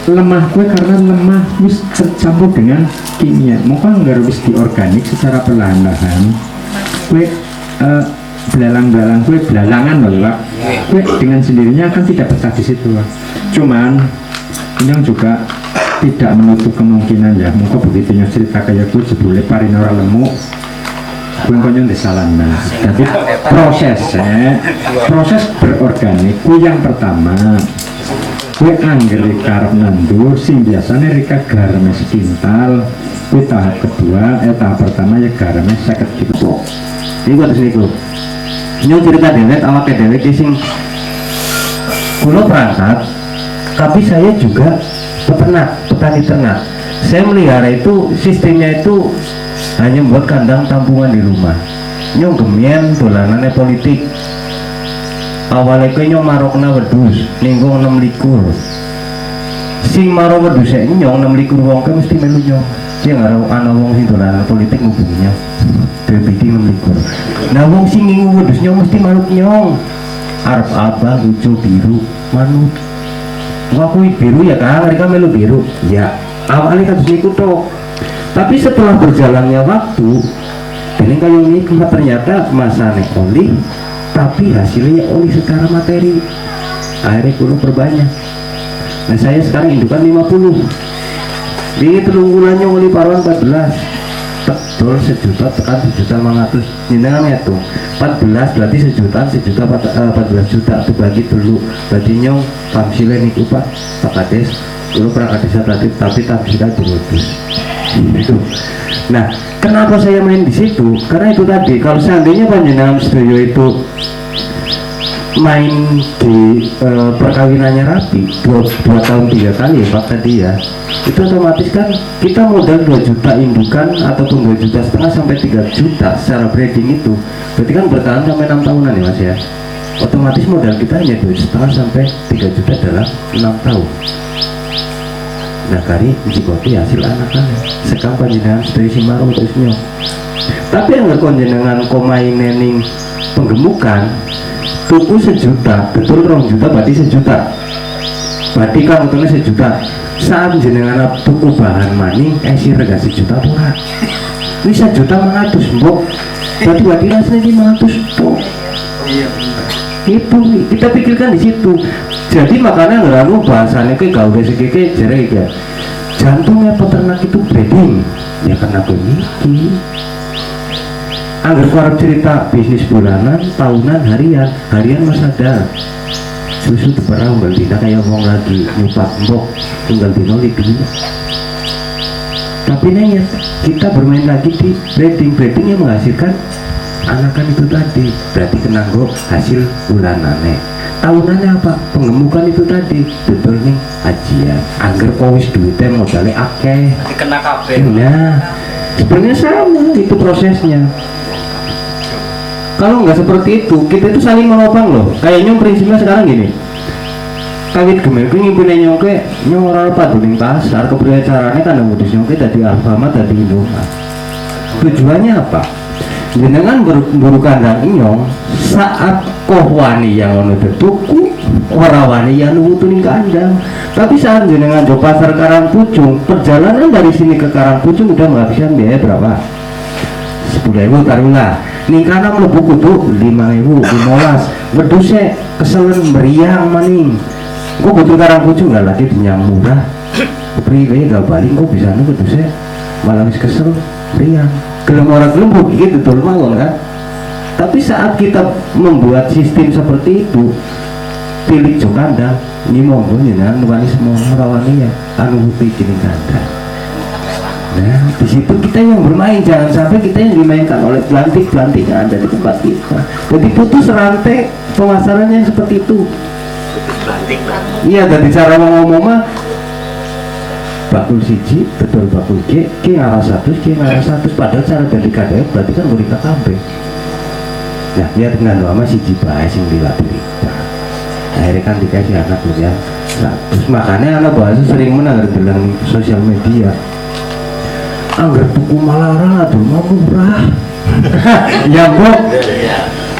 S2: lemah kue karena lemah wis tercampur dengan kimia. Mungkin nggak wis diorganik secara perlahan-lahan. Kue belalang gue belalangan loh Pak. Gue dengan sendirinya kan tidak betah di situ Pak. Cuman yang juga tidak menutup kemungkinan ya, mungkin begitu cerita kayak gue jebule parin orang lemu gue konyon di salana. Jadi proses berorganik gue yang pertama gue anggere karep nandur sing biasanya rika garamnya sekintal. Gue tahap kedua, tahap pertama ya garamnya 50 kilo.
S1: Ini gue terus niku nyong cerita dewek awak dewek sing kulo perangkat, tapi saya juga petani ternak. Saya melihara itu sistemnya itu hanya buat kandang tampungan di rumah. Nyong gemien dolanannya politik. Awalnya gue nyong marokna wedus ninggung 6 likur. Sing maro wedus nyong 6 likur wong ke mesti melu nyong. Dia nggak ana wong sing dolanan politik ngubunginya. Bebiti 6 likur. Nah wong sing ngingu wedus nyong mesti manut nyong. Arep abang hijau biru manut. Wah kuwi biru ya kan, mereka melu biru. Ya awalnya kan niku tok. Tapi setelah berjalannya waktu, ini kayak ini ternyata masane oli, tapi hasilnya oli secara materi. Akhirnya kulo perbanyak. Nah saya sekarang indukan 50. Ini telunggulannya oli paruan 14. Betul sejuta tekan 1.500.000. Jenengan itu 14 berarti sejuta 14 juta itu bagi dulu. Berarti nyong tamsilnya niku Pak Kades. Dulu perangkat desa tadi tapi tamsilnya dilutus. Itu. Nah, kenapa saya main di situ? Karena itu tadi, kalau seandainya panjenengan studio itu main di perkawinannya rapi 2 tahun 3 kali ya Pak tadi ya, itu otomatis kan kita modal 2 juta indukan ataupun 2,5 juta sampai 3 juta secara breeding itu berarti kan bertahan sampai 6 tahunan ya Mas ya. Otomatis modal kita hanya 2,5 sampai 3 juta dalam 6 tahun. Nah kari jikoti hasil anak-anak sekam panjenengan dari Simaro terus nyong. Tapi yang konjenengan komainening penggemukan tuku 1 juta, betul 2 juta berarti 1 juta. Berarti kan untungnya 1 juta. Saat jenengan tuku bahan maning esi rega 1 juta pura. Ini 1 juta 100 mbok. Berarti rasanya 500 po. Itu kita pikirkan di situ. Jadi makanya ngeramu bahasanya ke gawe segeke jere ya. Jantungnya peternak itu breeding. Ya karena begini. Angger kuarep cerita bisnis bulanan, tahunan, harian mas ada. Susu teperah unggal dina kayak wong lagi nyupak mbok unggal dina libih. Tapi nanya kita bermain lagi di breeding yang menghasilkan anakan itu tadi. Berarti kenanggo hasil bulanannya. Tahunannya apa? Pengemukan itu tadi. Betul nih ajian. Angger kowis duitnya modalnya akeh.
S3: Dikena kabeh.
S1: Nah, sebenarnya sama itu prosesnya. Kalau nggak seperti itu, kita itu saling menopang loh. Kayaknya prinsipnya sekarang gini. Kawit gemen ku ngimpine nyongke nyong ora paduning pasar kepriye carane kandang wedhus nyongke dadi Alfamart dadi Indomaret. Tujuannya apa? Jenengan buru kandang inyong saat koh wani yang ono tuku ora wani yang nutuning kandang. Tapi saat jenengan do pasar Karangpucung, perjalanan dari sini ke Karangpucung udah menghabiskan biaya berapa? 10.000 taruhlah. Ning kana mlebu kudu 5.000, 15. Wedhuse keselen meriang maning. Kok butuh Karangpucung gak lagi punya murah. Priwe gak balik kok bisa nu wedhuse malah wis kesel meriang. Gelem orang gelem gitu betul mawon kan. Tapi saat kita membuat sistem seperti itu, pilih jo kandang ini monggo jenengan wani semua merawani ya anu putih kini kandang. Nah di situ kita yang bermain, jangan sampai kita yang dimainkan oleh pelantik yang ada di tempat kita. Jadi putus rantai pemasarannya seperti itu. Iya, dari cara ngomong mah bakul siji betul bakul G ngarah 100 padahal cara dari kadek berarti kan berita kabeh. Nah dia dengan lama siji bae sing dilatih akhirnya kan dikasih anak ya 100. Makanya anak bahasa sering menang dalam sosial media anggar tuku malarang aduh mau murah. Ya bok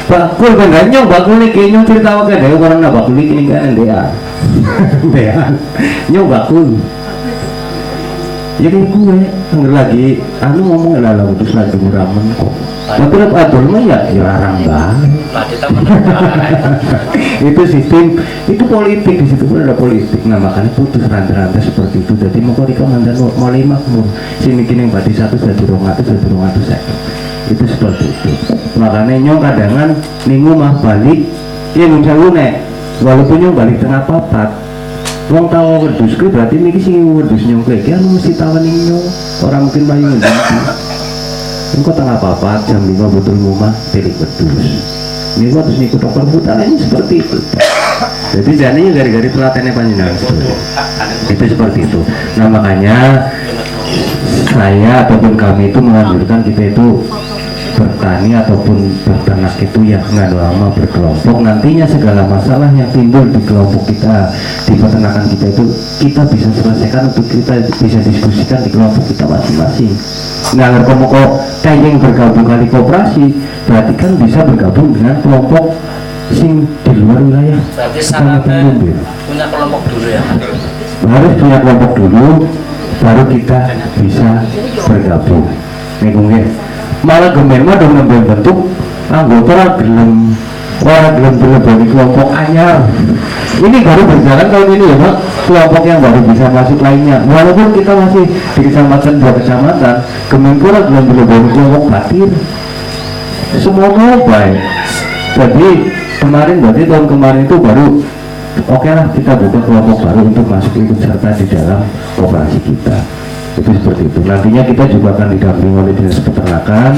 S1: bakul kan gak nyong bakul ini kayaknya cerita wakil deh orang gak bakul ini kan dia nyong bakul ya kayak gue anggar lagi anu ngomong lah putus lagi ramen kok tapi adol mah ya larang banget
S3: pribadi teman.
S2: Itu sistem, itu politik, di situ pun ada politik. Nah makanya putus rantai-rantai seperti itu. Jadi mau rekomendan mau lima makmur sini kini yang badi satu jadi rongatu saya. Itu seperti itu. Makanya nyong kadangan minggu mah balik ya misalnya nek walaupun nyong balik tengah papat wong tahu wedus ku berarti niki sing wedus nyong kowe iki anu mesti tawani nyong orang mungkin bayi ngendi engko tengah papat jam 5 betul rumah tilik wedus niku terus niku dokter hutan ini seperti itu. Jadi jadinya gara-gara pelatihannya panjenengan itu seperti itu. Nah makanya saya ataupun kami itu menganjurkan kita itu bertani ataupun berternak itu ya nggak lama berkelompok, nantinya segala masalah yang timbul di kelompok kita, di peternakan kita itu kita bisa selesaikan untuk kita bisa diskusikan di kelompok kita masing-masing. Nah kalau kok kayak bergabung kali koperasi berarti kan bisa bergabung dengan kelompok sing di luar wilayah.
S3: Berarti syaratnya punya kelompok dulu ya Pak?
S2: Harus punya kelompok dulu baru kita bisa bergabung. Nih malah gemen mah dong ngambil bentuk anggota orang gelem dari kelompok anyar. Ini baru berjalan tahun ini ya Pak, kelompok yang baru bisa masuk lainnya. Walaupun kita masih di kecamatan 2 kecamatan, Kemenpora belum dari kelompok batir. Semua baik. Jadi kemarin berarti tahun kemarin itu baru oke lah kita buka kelompok baru untuk masuk ikut serta di dalam operasi kita. Itu seperti itu. Nantinya kita juga akan didampingi oleh dinas peternakan.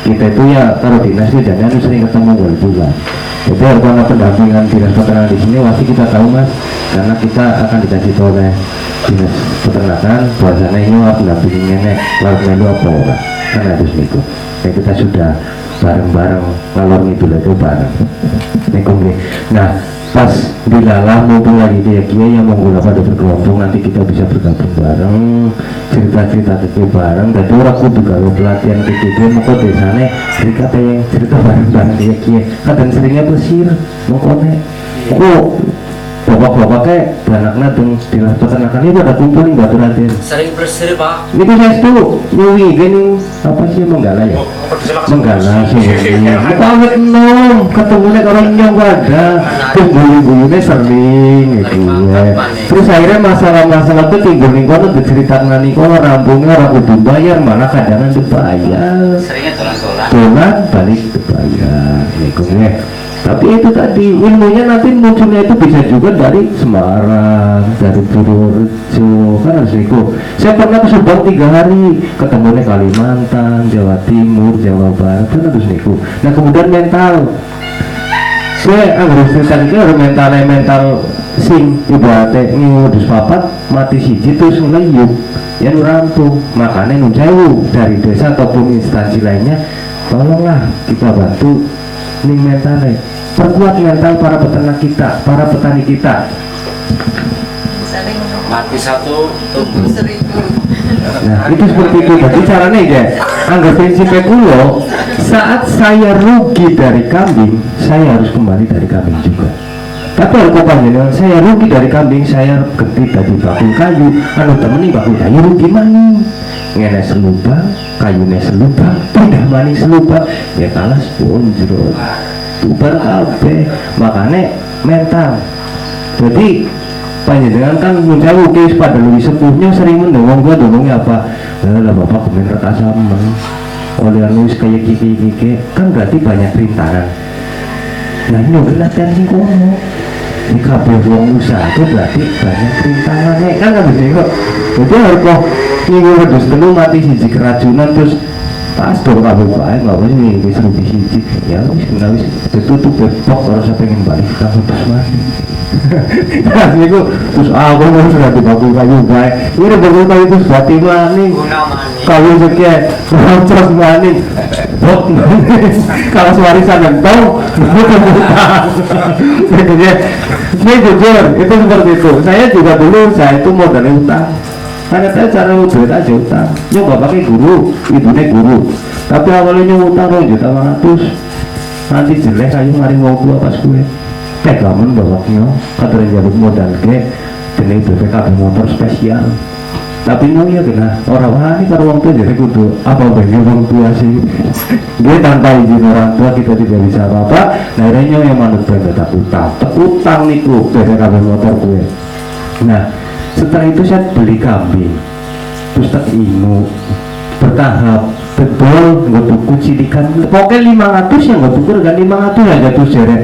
S2: Kita itu ya kalau dinas ini jangan sering ketemu bulan. Jadi karena pendampingan dinas peternakan di sini pasti kita tahu Mas, karena kita akan dikasih tahu oleh dinas peternakan bahwasanya ini pendampingannya laut melu apa ora. Kan harus niku. Ya kita sudah bareng-bareng ngalor ngidul itu bareng. Niku. Nah, pas dilalah mumpung lagi dia yang menggunakan pada berkelompok nanti kita bisa bergabung bareng cerita-cerita kecil bareng dan orang kudu kalau pelatihan kecil mau desane cerita yang cerita bareng-bareng dia kadang seringnya bersir mau kone bapak-bapak kayak anaknya tuh dinas peternakan ini pada kumpul nih batu raden
S3: Sering bersih Pak?
S2: ini saya tuh nyuwi gini apa sih menggala ya menggala sih banget nom ketemunya orang yang ada terus guyu-guyunya sering gitu ya terus akhirnya masalah-masalah itu timbul nih kono diceritakan nih kono rampungnya orang udah bayar malah kadang dibayar
S3: Seringnya dolan-dolan
S2: dolan balik dibayar nih tapi itu tadi ilmunya nanti munculnya itu bisa juga dari Semarang, dari Purworejo, kan harus itu. Saya pernah ke Subang 3 hari, ketemunya Kalimantan, Jawa Timur, Jawa Barat, kan harus itu. Nah kemudian mental, saya harus cerita itu harus mental sing ibaratnya ngudus papat mati siji terus ngeleyuk, ya rampung. Makanya nunjau dari desa ataupun instansi lainnya, tolonglah kita bantu ning mentalnya, perkuat mental para peternak kita, para petani kita.
S3: mati satu tumbuh
S5: 1000.
S2: Nah itu seperti itu. Jadi caranya ya, anggap prinsipnya kulo, saat saya rugi dari kambing, saya harus kembali dari kambing juga. Tapi kalau panjenengan saya rugi dari kambing, saya ganti dari bakul kayu, anu temeni bakul kayu rugi maning. Ngene selubang, kayunya selubang, pindah maning selubang, ya kalah sponsor. Tubar kabeh, makanya mental. Jadi panjenengan kan muncul ukis pada lebih sepuhnya sering mendongong gua dongongnya apa? Lah bapak kemen rata sama, oleh nulis kayak kiki kan berarti banyak rintangan. Nah ini udah latihan sih kono. Ini kabeh wong usaha itu berarti banyak rintangannya kan nggak bisa kok. Jadi harus kok minggu wedhus telu mati siji keracunan terus pas dong kabeh bae nggak boleh nih wis rugi siji ya wis kena wis ditutup depok kalau saya pengen balik ke terus mati. Nah niku terus aku harus sudah dibakul kayu bae. Ini bakul kayu terus bati maning. Kayu sekian terus maning. Bok kalau warisan entong jadinya saya jujur itu seperti itu. Saya juga dulu saya itu modalnya utang. Karena saya cara duit aja utang. Nyok bapaknya guru, ibunya guru. Tapi awalnya utang 2.500.000. Nanti jelek kayu mari mau gua pas gue. Pegangan bapaknya, katanya jalur modal ke, jenis BPKB motor spesial.
S1: Tapi mau ya kena orang wani karo wong tua jadi kudu apa bagi wong tua sih. Dia tanpa izin orang tua kita tidak bisa apa-apa. Nah akhirnya yang manut beda tak utang niku beda kabel motor gue. Nah setelah itu saya beli kambing, terus tak imu bertahap betul nggak tuku cidikan pokoknya 500 ya nggak tuku kan 500 aja tuh jere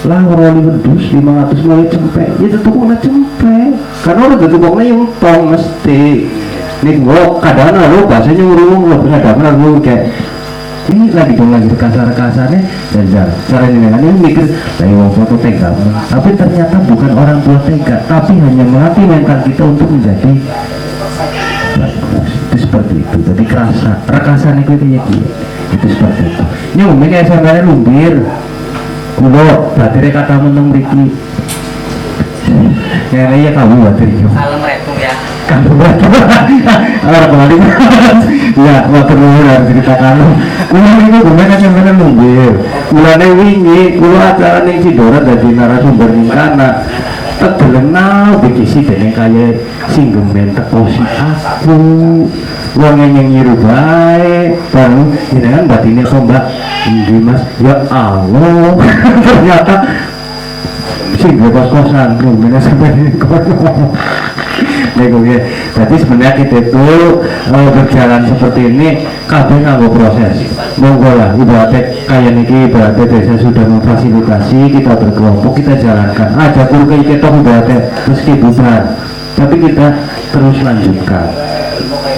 S1: lah orang wedus 500 mulai cempe ya tuku na cempe karena udah tukuknya yang tong mesti nih gua kadang lo bahasanya ngurung lo kadang lo kayak ini lagi dong lagi kasar-kasarnya dan cara ini mikir dari wong foto tega tapi ternyata bukan orang tua tega tapi hanya melatih mental kita untuk menjadi itu seperti itu jadi rekasan itu kayak gitu itu seperti itu ini umumnya SMP lumbir kulo baterai kata meneng Riki ya iya kamu baterai
S3: Salam retung ya.
S1: kamu baterai orang kembali ya waktu dulu harus cerita kamu kulo itu umumnya SMP lumbir kulane wingi kulo acara ning Cidorat dadi narasumber ning kana tegelenau dikisi dene kaya singgemen teko si aku wong nyanyi bae baru jenengan batine kok Mbak ndi Mas ya Allah ternyata sing kos-kosan rumene sampai kono nego ya jadi sebenarnya kita itu berjalan seperti ini kabeh nganggo proses monggo lah ibaratnya kayak niki ibaratnya desa sudah memfasilitasi kita berkelompok kita jalankan aja kurang kita ibaratnya meski bubar tapi kita terus lanjutkan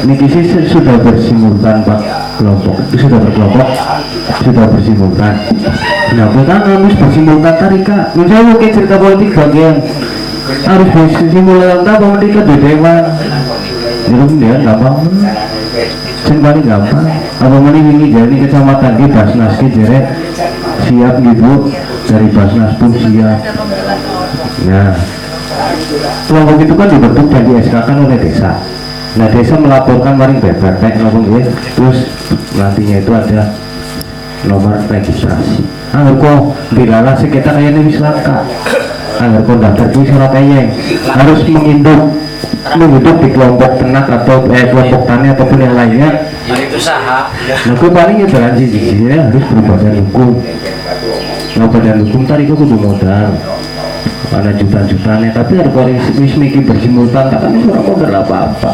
S1: niki sih sudah bersimultan Pak kelompok itu sudah berkelompok sudah bersimultan nah kita harus bersimultan tarika misalnya mungkin cerita politik bagian harus bersimultan apa mereka di dewan itu dia gampang paling gampang apa ini jadi kecamatan di Basnas jere siap gitu dari Basnas pun siap ya kelompok itu kan dibentuk dan di SK kan oleh desa nah desa melaporkan maring beber terus nantinya itu ada nomor registrasi kok dilalah sekitar kayaknya wis langka agar kau daftar di Surabaya harus menghidup di kelompok ternak atau kelompok tani ataupun yang lainnya
S3: Itu usaha.
S1: nah itu palingnya jalan sih harus berbadan hukum nah badan hukum tadi itu kudu modal ada juta-jutanya tapi ada orang mikir bersimultan kan itu orang modal apa-apa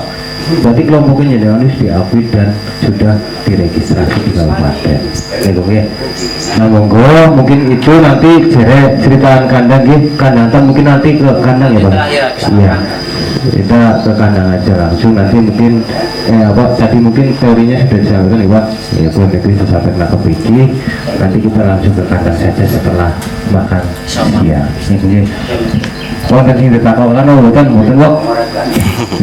S1: berarti kelompoknya harus diakui dan sudah diregistrasi di kabupaten gitu ya nah monggo mungkin itu nanti ceritaan kandang gitu kandang mungkin nanti ke kandang ya Bang iya kita ke kandang aja langsung nanti mungkin tadi mungkin teorinya sudah disampaikan ya Pak ya boleh kita sampaikan ke Piki nanti kita langsung ke kandang saja setelah makan siang ini oh dan ini ditakau kan bukan kok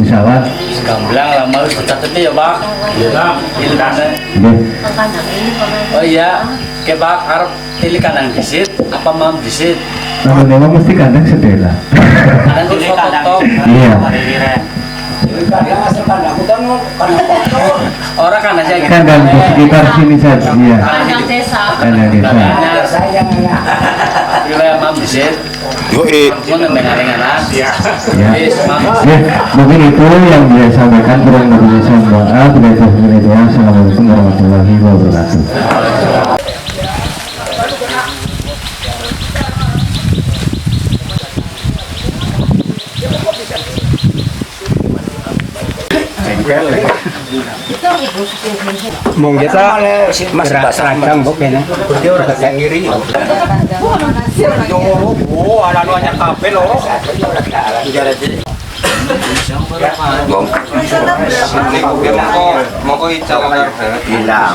S1: misalkan
S3: Gamblang lama harus catatnya ya Pak. Itu kandang. Oh iya, ke Pak harap pilih kandang disit apa mam disit?
S1: namun memang mesti kandang sedela
S3: Kandang di foto.
S1: iya
S3: Orang kan aja gitu.
S1: kandang di sekitar sini saja iya
S7: Kandang desa.
S1: kandang desa
S3: Wilayah mam disit. Mau ngendengar-dengaran.
S1: ya mungkin itu yang dia sampaikan kurang lebihnya saya mohon maaf bila itu sebenarnya assalamualaikum warahmatullahi wabarakatuh
S4: Mung kita mas seragam bukan dia orang kagak ngiri oh ala nuanya kabel loh mau kok ical hilang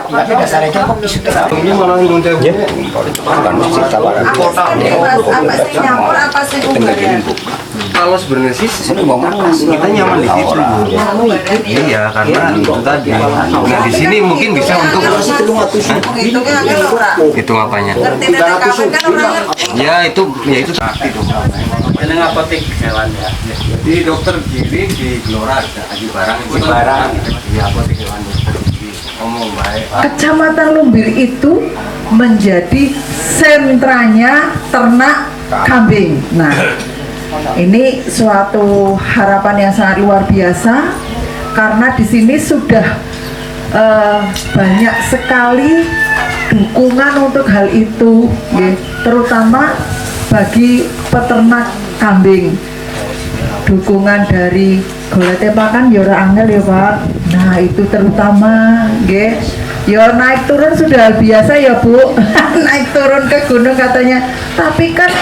S4: tapi dasarnya kok ini malah ngunte kan mesti tawaran
S5: Apa sih nyampur apa sih hubungannya?
S6: Kalau sebenarnya sih kita nyaman di situ. Iya, karena itu tadi. Nah, di sini mungkin bisa untuk
S5: Menghitungnya agak kurang.
S6: hitung apanya.
S5: Ngerti DTKP kan orang ngerti.
S6: Ya itu sakti dong.
S3: Jeneng apotek hewan ya.
S6: Jadi dokter Giri di Gelora ada Aji Barang. Iya, apotek hewan dokter Giri. Ngomong baik.
S8: Kecamatan Lumbir itu menjadi sentranya ternak kambing. Nah, ini suatu harapan yang sangat luar biasa karena di sini sudah banyak sekali dukungan untuk hal itu, ya, terutama bagi peternak kambing. Dukungan dari golete pakan ya ora angel ya Pak. Nah itu terutama, nggih. Ya naik turun sudah biasa ya Bu. Naik turun ke gunung katanya. Tapi kan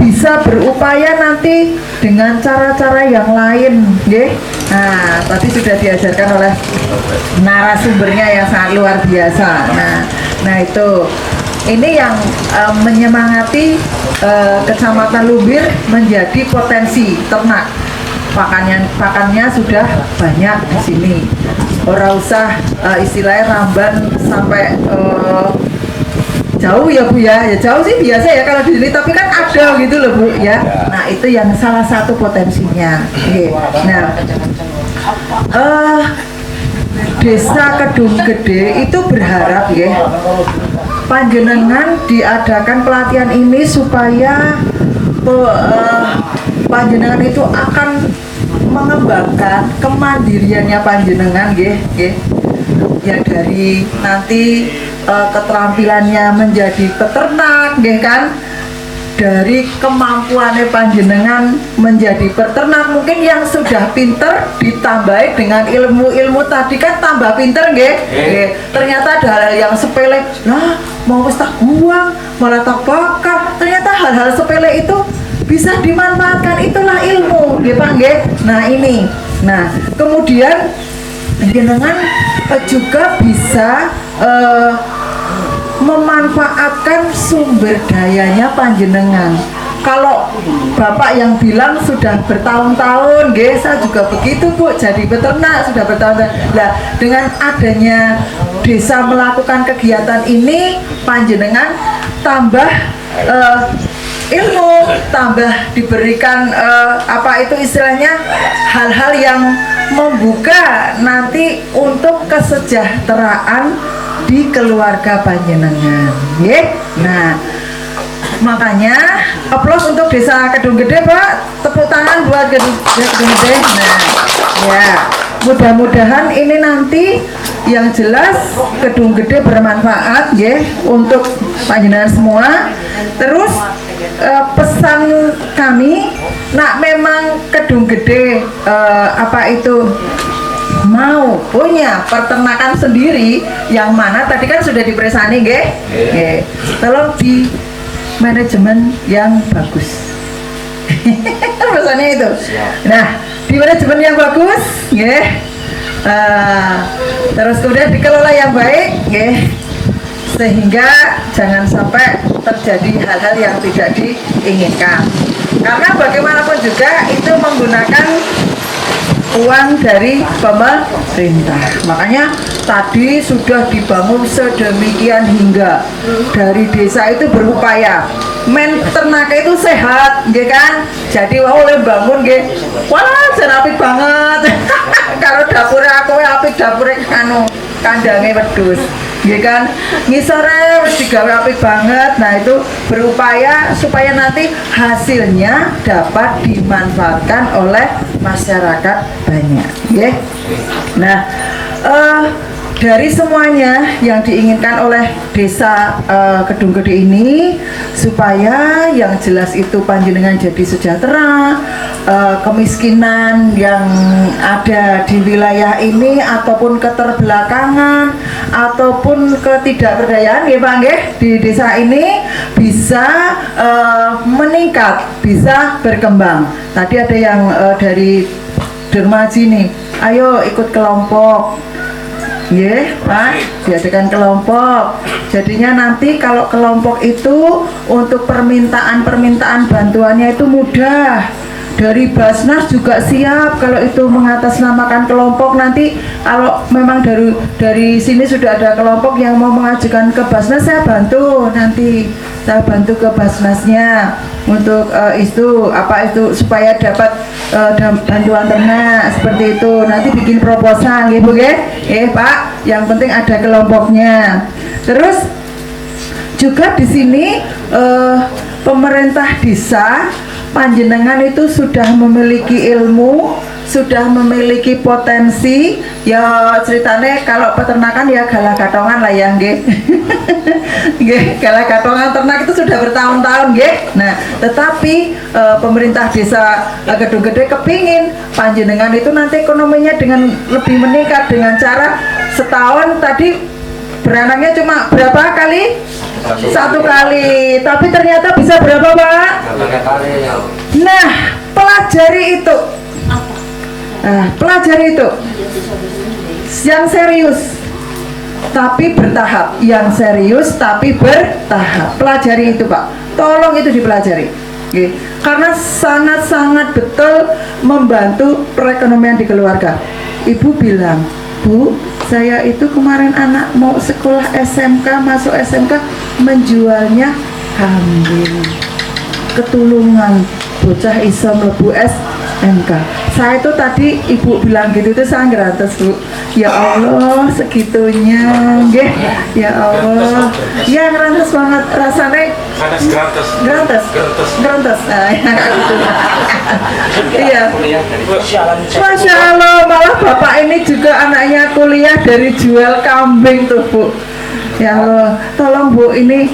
S8: bisa berupaya nanti dengan cara-cara yang lain, nggih. Nah, tadi sudah diajarkan oleh narasumbernya yang sangat luar biasa. Nah itu ini yang menyemangati Kecamatan Lumbir menjadi potensi ternak. Pakannya sudah banyak di sini. Ora usah istilahnya ramban sampai jauh ya Bu ya. Ya jauh sih biasa ya kalau di sini, tapi kan ada gitu loh Bu ya. Nah itu yang salah satu potensinya. Nah Desa Kedung Gede itu berharap ya panjenengan diadakan pelatihan ini supaya panjenengan itu akan mengembangkan kemandiriannya panjenengan ya dari nanti keterampilannya menjadi peternak kan, dari kemampuannya panjenengan menjadi peternak. Mungkin yang sudah pinter ditambahi dengan ilmu-ilmu tadi kan tambah pinter ternyata ada hal yang sepele, nah mau tak buang malah tak bakar, ternyata hal-hal sepele itu bisa dimanfaatkan, itulah ilmu Pak Nah ini, nah kemudian panjenengan juga bisa memanfaatkan sumber dayanya panjenengan. Kalau Bapak yang bilang sudah bertahun-tahun, saya juga begitu Bu, jadi peternak sudah bertahun-tahun. Nah, dengan adanya desa melakukan kegiatan ini, panjenengan tambah ilmu, tambah diberikan apa itu istilahnya, hal-hal yang membuka nanti untuk kesejahteraan di keluarga panjenengan. Nah, makanya aplaus untuk Desa Kedung Gede Pak, tepuk tangan buat Kedung Gede. Nah ya, mudah-mudahan ini nanti yang jelas Kedung Gede bermanfaat untuk panjenengan semua. Terus pesan kami, nak memang Kedung Gede apa itu mau punya peternakan sendiri, yang mana tadi kan sudah dipresani tolong di manajemen yang bagus. Pesannya itu. Nah, di manajemen yang bagus terus kemudian dikelola yang baik sehingga jangan sampai terjadi hal-hal yang tidak diinginkan, karena bagaimanapun juga itu menggunakan uang dari pemerintah. Makanya tadi sudah dibangun sedemikian hingga dari desa itu berupaya ternak itu sehat, kan? Jadi oleh bangun, wah jan apik banget. Kalau dapur aku apik, dapur kandangnya wedhus, kan? Ngisore wis digawe apik banget. Nah itu berupaya supaya nanti hasilnya dapat dimanfaatkan oleh masyarakat banyak, Nah, dari semuanya yang diinginkan oleh Desa Kedung Gede ini, supaya yang jelas itu panjenengan jadi sejahtera, kemiskinan yang ada di wilayah ini ataupun keterbelakangan ataupun ketidakberdayaan Pak di desa ini bisa meningkat, bisa berkembang. Tadi ada yang dari Dermaji nih, ayo ikut kelompok. Pak, diadakan kelompok. Jadinya nanti kalau kelompok itu untuk permintaan bantuannya itu mudah. Dari Basnas juga siap kalau itu mengatasnamakan kelompok. Nanti kalau memang dari sini sudah ada kelompok yang mau mengajukan ke Basnas, saya bantu ke Basnasnya untuk itu supaya dapat bantuan ternak seperti itu. Nanti bikin proposal Bu Pak, yang penting ada kelompoknya. Terus juga di sini pemerintah desa panjenengan itu sudah memiliki ilmu, sudah memiliki potensi. Ya ceritanya kalau peternakan ya galah-gatongan lah ya nggih. Nggih, galah-gatongan ternak itu sudah bertahun-tahun nggih. Nah, tetapi pemerintah desa Gedung Gede kepingin panjenengan itu nanti ekonominya dengan lebih meningkat dengan cara setahun tadi beranaknya cuma berapa kali? Satu kali, tapi ternyata bisa berapa Pak? Nah, pelajari itu. Pelajari itu yang serius tapi bertahap, yang serius tapi bertahap. Pelajari itu Pak, tolong itu dipelajari. Oke. Karena sangat-sangat betul membantu perekonomian di keluarga. Ibu bilang, Bu, saya itu kemarin anak mau sekolah SMK, masuk SMK, menjualnya kambing. Ketulungan bocah iso mlebu SMK. Saya itu tadi ibu bilang gitu itu saya ngerates Bu. Ya Allah segitunya, nggih. Ya Allah. Ya ngerates banget rasanya. Grantes. Nah, ya gitu. Iya. Masya Allah, malah bapak ini juga anaknya kuliah dari jual kambing tuh Bu. Ya Allah, tolong Bu, ini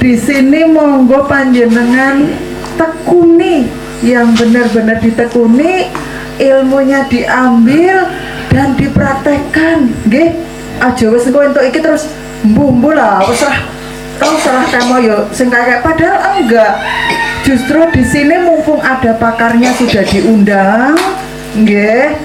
S8: di sini monggo panjenengan tekuni, yang benar-benar ditekuni, ilmunya diambil dan dipraktekkan, nggih. Aja wis engko entuk iki terus mbuh lah, wis salah kamu yo sing kayak padahal enggak. Justru di sini mumpung ada pakarnya sudah diundang, nggih.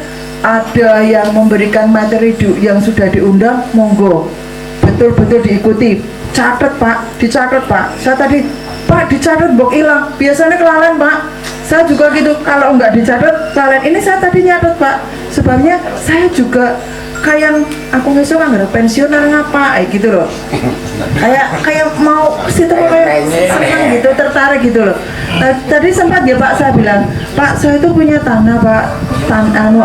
S8: Ada yang memberikan materi yang sudah diundang, monggo betul-betul diikuti. Catat Pak, dicatat Pak. Saya tadi Pak dicatat mbok hilang. Biasanya kelalen Pak. Saya juga gitu. Kalau nggak dicatat kelalen. Ini saya tadi nyatet Pak. Sebabnya saya juga kayak aku ngesok nggak pensiunan ngapa, gitu loh. Kayak mau situ kayak senang gitu, tertarik gitu loh. Tadi sempat ya Pak saya bilang, Pak saya itu punya tanah Pak,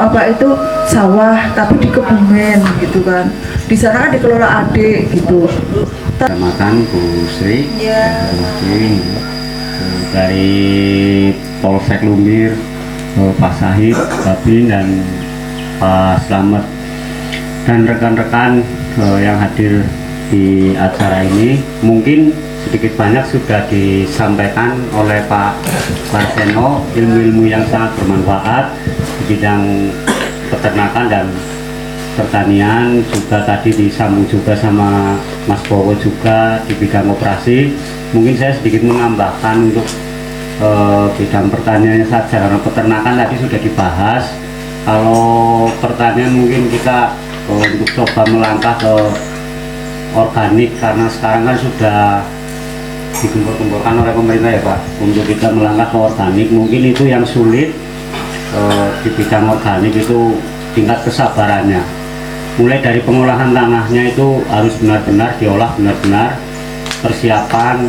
S8: apa itu sawah tapi di Kebumen gitu kan. Di sana kan dikelola adik gitu.
S7: Kecamatan Bu Sri, dari Polsek Lumbir, Pak Sahid, Babin dan Pak Slamet dan rekan-rekan yang hadir di acara ini. Mungkin sedikit banyak sudah disampaikan oleh Pak Warseno, ilmu-ilmu yang sangat bermanfaat di bidang peternakan dan pertanian, juga tadi disambung juga sama Mas Bowo juga di bidang operasi. Mungkin saya sedikit menambahkan untuk bidang pertaniannya saja, karena peternakan tadi sudah dibahas. Kalau pertanian mungkin kita untuk coba melangkah ke organik, karena sekarang kan sudah digembur-gemburkan oleh pemerintah ya Pak, untuk kita melangkah ke organik. Mungkin itu yang sulit di bidang organik, itu tingkat kesabarannya. Mulai dari pengolahan tanahnya itu harus benar-benar diolah, benar-benar persiapan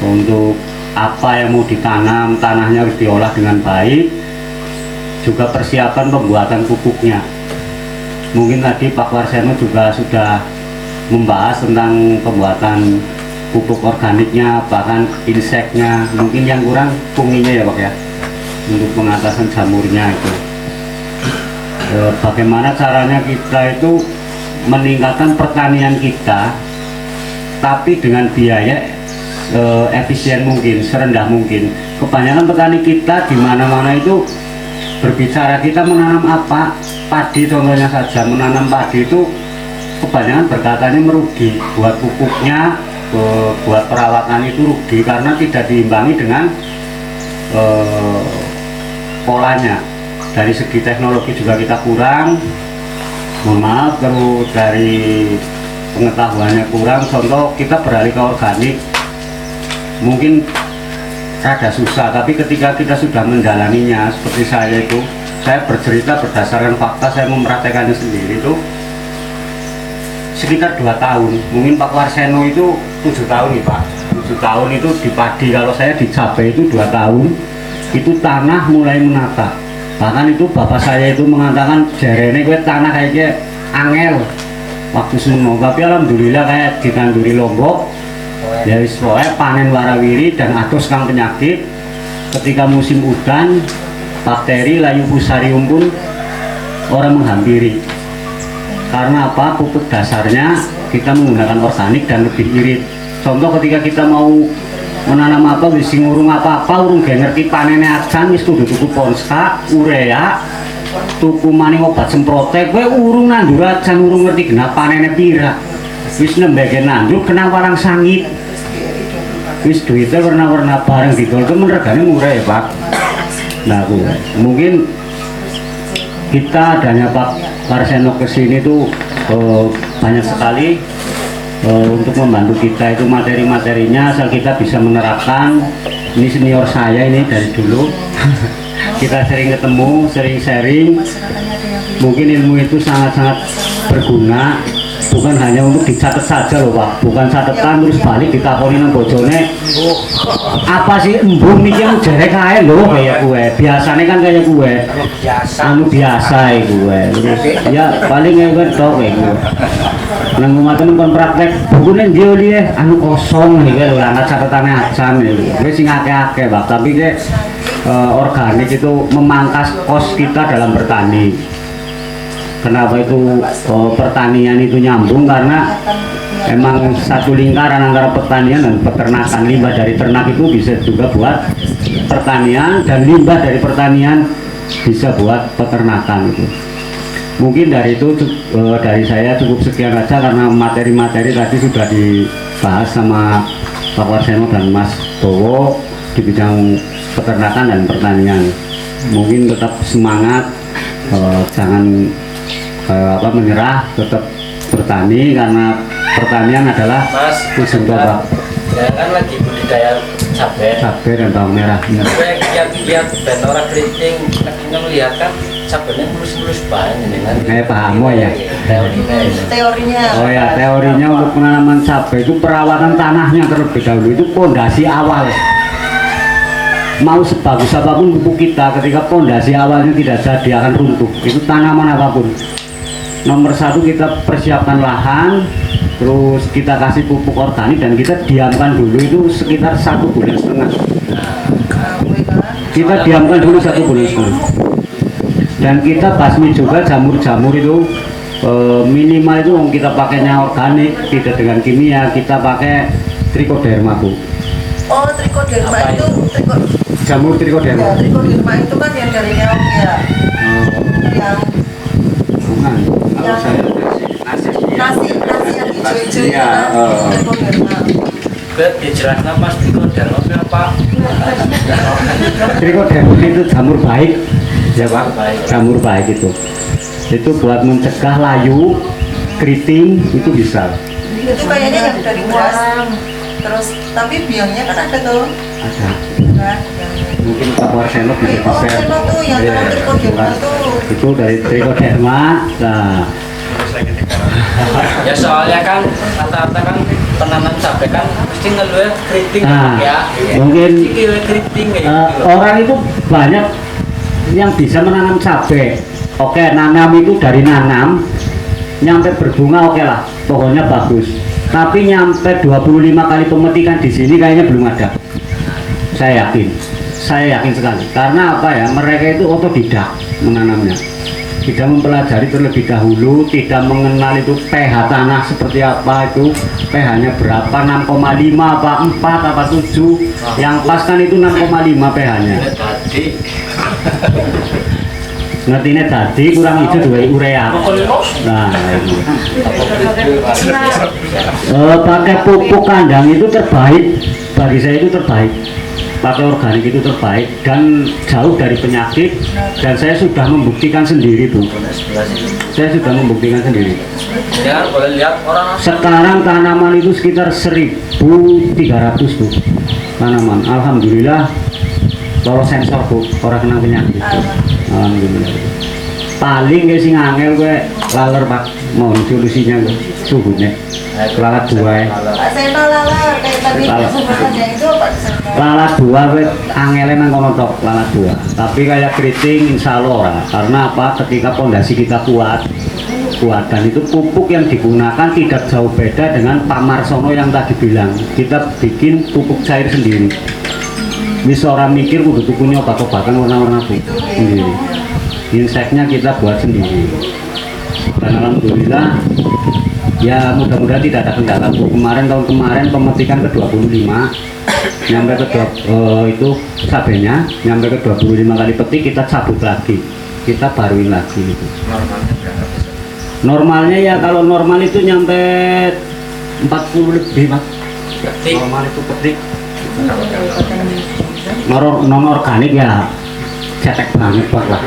S7: untuk apa yang mau ditanam, tanahnya harus diolah dengan baik, juga persiapan pembuatan pupuknya. Mungkin tadi Pak Warseno juga sudah membahas tentang pembuatan pupuk organiknya, bahkan inseknya. Mungkin yang kurang funginya ya Pak ya, untuk pengatasan jamurnya itu. Bagaimana caranya kita itu meningkatkan pertanian kita, tapi dengan biaya efisien mungkin, serendah mungkin. Kebanyakan petani kita di mana-mana itu berbicara kita menanam apa, padi contohnya saja, menanam padi itu kebanyakan berkatanya merugi, buat pupuknya, buat perawatan itu rugi karena tidak diimbangi dengan polanya. Dari segi teknologi juga kita kurang, mohon maaf, terus dari pengetahuannya kurang. Contoh kita beralih ke organik mungkin rada susah, tapi ketika kita sudah mendalaminya seperti saya itu, saya bercerita berdasarkan fakta, saya mempraktekannya sendiri itu sekitar 2 tahun. Mungkin Pak Warseno itu 7 tahun nih Pak, 7 tahun itu di padi. Kalau saya di cabai itu 2 tahun, itu tanah mulai menata. Bahkan itu bapak saya itu mengatakan jarene kowe tanah kayaknya angel waktu semua, tapi alhamdulillah kayak ditanduri Lombok ya wis panen warawiri dan atus kang penyakit ketika musim hujan bakteri layu fusarium pun orang menghampiri. Karena apa? Pupuk dasarnya kita menggunakan organik dan lebih irit. Contoh ketika kita mau menanam apa, wis ngurung apa-apa, urung gak ngerti panennya ajan, wis kudu tuku ponska, urea, tuku maning obat semprote, kowe urung nandur ajan, urung ngerti genah panennya pira. Wis nembeke nandur kena warang sangit. Wis duitnya warna-warna bareng didol itu regane murah ya Pak. Nah mungkin kita adanya Pak Karseno kesini tuh banyak sekali untuk membantu kita itu materi-materinya asal kita bisa menerapkan. Ini senior saya ini dari dulu kita sering ketemu, sering sharing, mungkin ilmu itu sangat-sangat berguna, bukan hanya untuk dicatat saja loh Pak, bukan catatan terus balik ditakoni nang bojone apa sih embung nih yang jerek aja loh kayak gue, biasanya kan kayak gue anu biasa ya gue, ya paling kayak tau kayak gue nang rumah temen kon praktek bukunya dia dia anu kosong nih gue lah nggak catatannya acan gue sih ngake-ake Pak, tapi kayak organik itu memangkas kos kita dalam bertani. Kenapa itu pertanian itu nyambung? Karena emang satu lingkaran antara pertanian dan peternakan. Limbah dari ternak itu bisa juga buat pertanian, dan limbah dari pertanian bisa buat peternakan itu. Mungkin dari itu dari saya cukup sekian aja, karena materi-materi tadi sudah dibahas sama Pak Warseno dan Mas Bowo di bidang peternakan dan pertanian. Mungkin tetap semangat, jangan menyerah, tetap bertani, karena pertanian adalah ujung tombak.
S3: Saya kan lagi budidaya cabai
S7: Dan bawang merah.
S3: Saya lihat betora keriting, akhirnya melihat kan cabainya mulus-mulus banget dengan
S7: Kayak Pak Hamo ya.
S8: Teorinya.
S7: Oh ya, teorinya untuk penanaman cabai itu perawatan tanahnya terlebih dahulu, itu pondasi awal. Mau sebagus apapun pupuk kita, ketika pondasi awalnya tidak jadi akan runtuh. Itu tanaman apapun. Nomor satu, kita persiapkan lahan, terus kita kasih pupuk organik, dan kita diamkan dulu itu sekitar 1,5 bulan. Kita diamkan dulu 1,5 bulan. Dan kita basmi juga jamur-jamur itu minimal itu kita pakainya organik, tidak dengan kimia. Kita pakai trichoderma Bu.
S8: Oh, trichoderma itu
S7: Jamur trichoderma.
S8: ya, trichoderma itu kan yang dari nyamuk ya. Yang
S7: Bukan. Kalau saya
S8: nasi yang hijau-hijau itu
S7: Iya,
S8: kan trichoderma.
S3: dijelaskan Mas trichoderma apa?
S7: trichoderma itu jamur baik, ya Pak. Jamur baik itu buat mencegah layu, keriting, itu bisa.
S8: Itu kayaknya yang dari beras. Terus tapi biangnya kan ada tuh.
S7: Ada.
S8: Kan?
S7: Mungkin Pak Warseno bisa
S8: Oh,
S7: share.
S8: Warseno tuh yang
S7: Iya,
S8: dari trichoderma
S7: bukan.
S8: tuh.
S7: Itu dari trichoderma. Nah,
S3: Ya soalnya kan rata-rata kan penanaman cabai kan mesti ngeluar keriting
S7: Nah,
S3: ya.
S7: mungkin,
S3: Ngeluar keriting kayak gitu.
S7: orang itu banyak yang bisa menanam cabai. Oke, nanam itu dari nanam nyampe berbunga, oke lah, pohonnya bagus. Tapi nyampe 25 kali pemetikan di sini kayaknya belum ada. Saya yakin sekali. Karena apa ya? Mereka itu otodidak menanamnya. Tidak mempelajari terlebih dahulu, tidak mengenal itu pH tanah seperti apa, itu pH-nya berapa, 6,5 apa 4 apa 7. Yang pas kan itu 6,5 pH-nya.
S3: Tadi
S7: Ngertinya tadi kurang hijau dua urea. Nah, itu. Pakai pupuk kandang itu terbaik, bagi saya itu terbaik. Pakai organik itu terbaik dan jauh dari penyakit, dan saya sudah membuktikan sendiri Bu. Saya sudah membuktikan sendiri.
S3: ya boleh lihat orang
S7: Sekarang tanaman itu sekitar 1.300 Bu. Tanaman, alhamdulillah lolos sensor Bu, orang kena penyakit. Alhamdulillah. Paling kayak sing angel gue laler Pak, mohon solusinya gue suhunya lalat dua ya.
S8: Pak Seno lalat kayak tadi sebenarnya itu Pak Seno.
S7: Lalat dua gue angelnya nang kono tok, lalat dua. Tapi kayak keriting insya Allah ora. Karena apa? Ketika pondasi kita kuat, dan itu pupuk yang digunakan tidak jauh beda dengan Pak Marsono yang tadi bilang. Kita bikin pupuk cair sendiri. wis ora mikir kudu tukunya obat-obatan warna-warna sendiri. Inseknya kita buat sendiri. Dan alhamdulillah ya mudah-mudahan tidak ada kendala Bu. Tahun kemarin pemetikan ke 25 nyampe ke itu cabenya nyampe ke 25 kali petik kita cabut lagi, kita baruin lagi gitu. Normalnya ya kalau normal itu nyampe 40 lebih Mas. Normal itu petik non organik ya cetek banget Pak lah.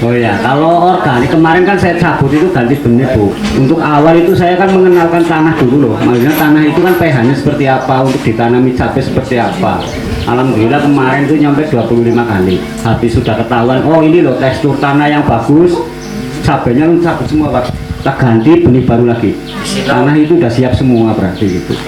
S7: Oh ya, kalau organik kemarin kan saya cabut itu ganti benih Bu. Untuk awal itu saya kan mengenalkan tanah dulu loh. Maksudnya tanah itu kan pH-nya seperti apa, untuk ditanami cabai seperti apa. Alhamdulillah kemarin itu nyampe 25 kali. Habis sudah ketahuan, oh ini loh tekstur tanah yang bagus, cabainya cabut semua Pak. Kita ganti benih baru lagi. Tanah itu udah siap semua berarti gitu.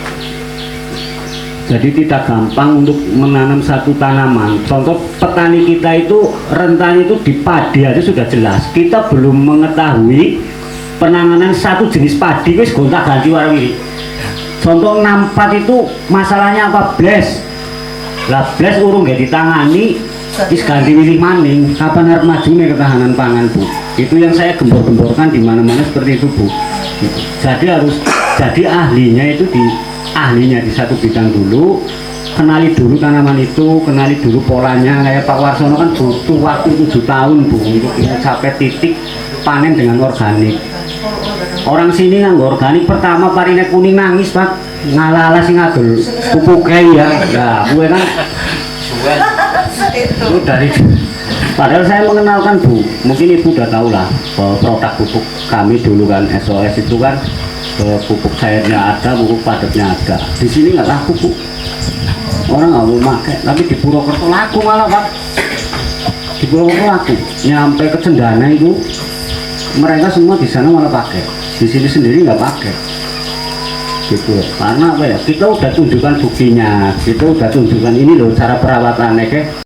S7: Jadi tidak gampang untuk menanam satu tanaman. Contoh petani kita itu rentan itu di padi aja sudah jelas. Kita belum mengetahui penanganan satu jenis padi wis gonta-ganti warawiri. Contoh 64 itu masalahnya apa? Bles. Lah bles urung gak ditangani, wis ganti milih maning. Kapan harus maju nih ketahanan pangan Bu? Itu yang saya gembor-gemborkan di mana-mana seperti itu Bu. Jadi ahlinya itu ahlinya di satu bidang dulu, kenali dulu tanaman itu, kenali dulu polanya. Kayak Pak Warsono kan butuh waktu 7 tahun Bu untuk bisa sampai titik panen dengan organik. Orang sini nganggo organik pertama parine kuning nangis Pak, ngalah-alah sing ngadol pupuk ya. Nah, gue kan itu dari padahal saya mengenalkan Bu, mungkin Ibu udah tahu lah produk pupuk kami dulu kan SOS itu kan pupuk cairnya ada, pupuk padatnya ada. Di sini nggak laku Bu, orang nggak mau pakai. Tapi di Purwokerto laku malah Pak. Di Purwokerto laku, nyampe ke Cendana itu mereka semua di sana malah pakai. Di sini sendiri nggak pakai. Gitu. Karena apa ya? Kita udah tunjukkan buktinya, kita udah tunjukkan ini loh cara perawatannya.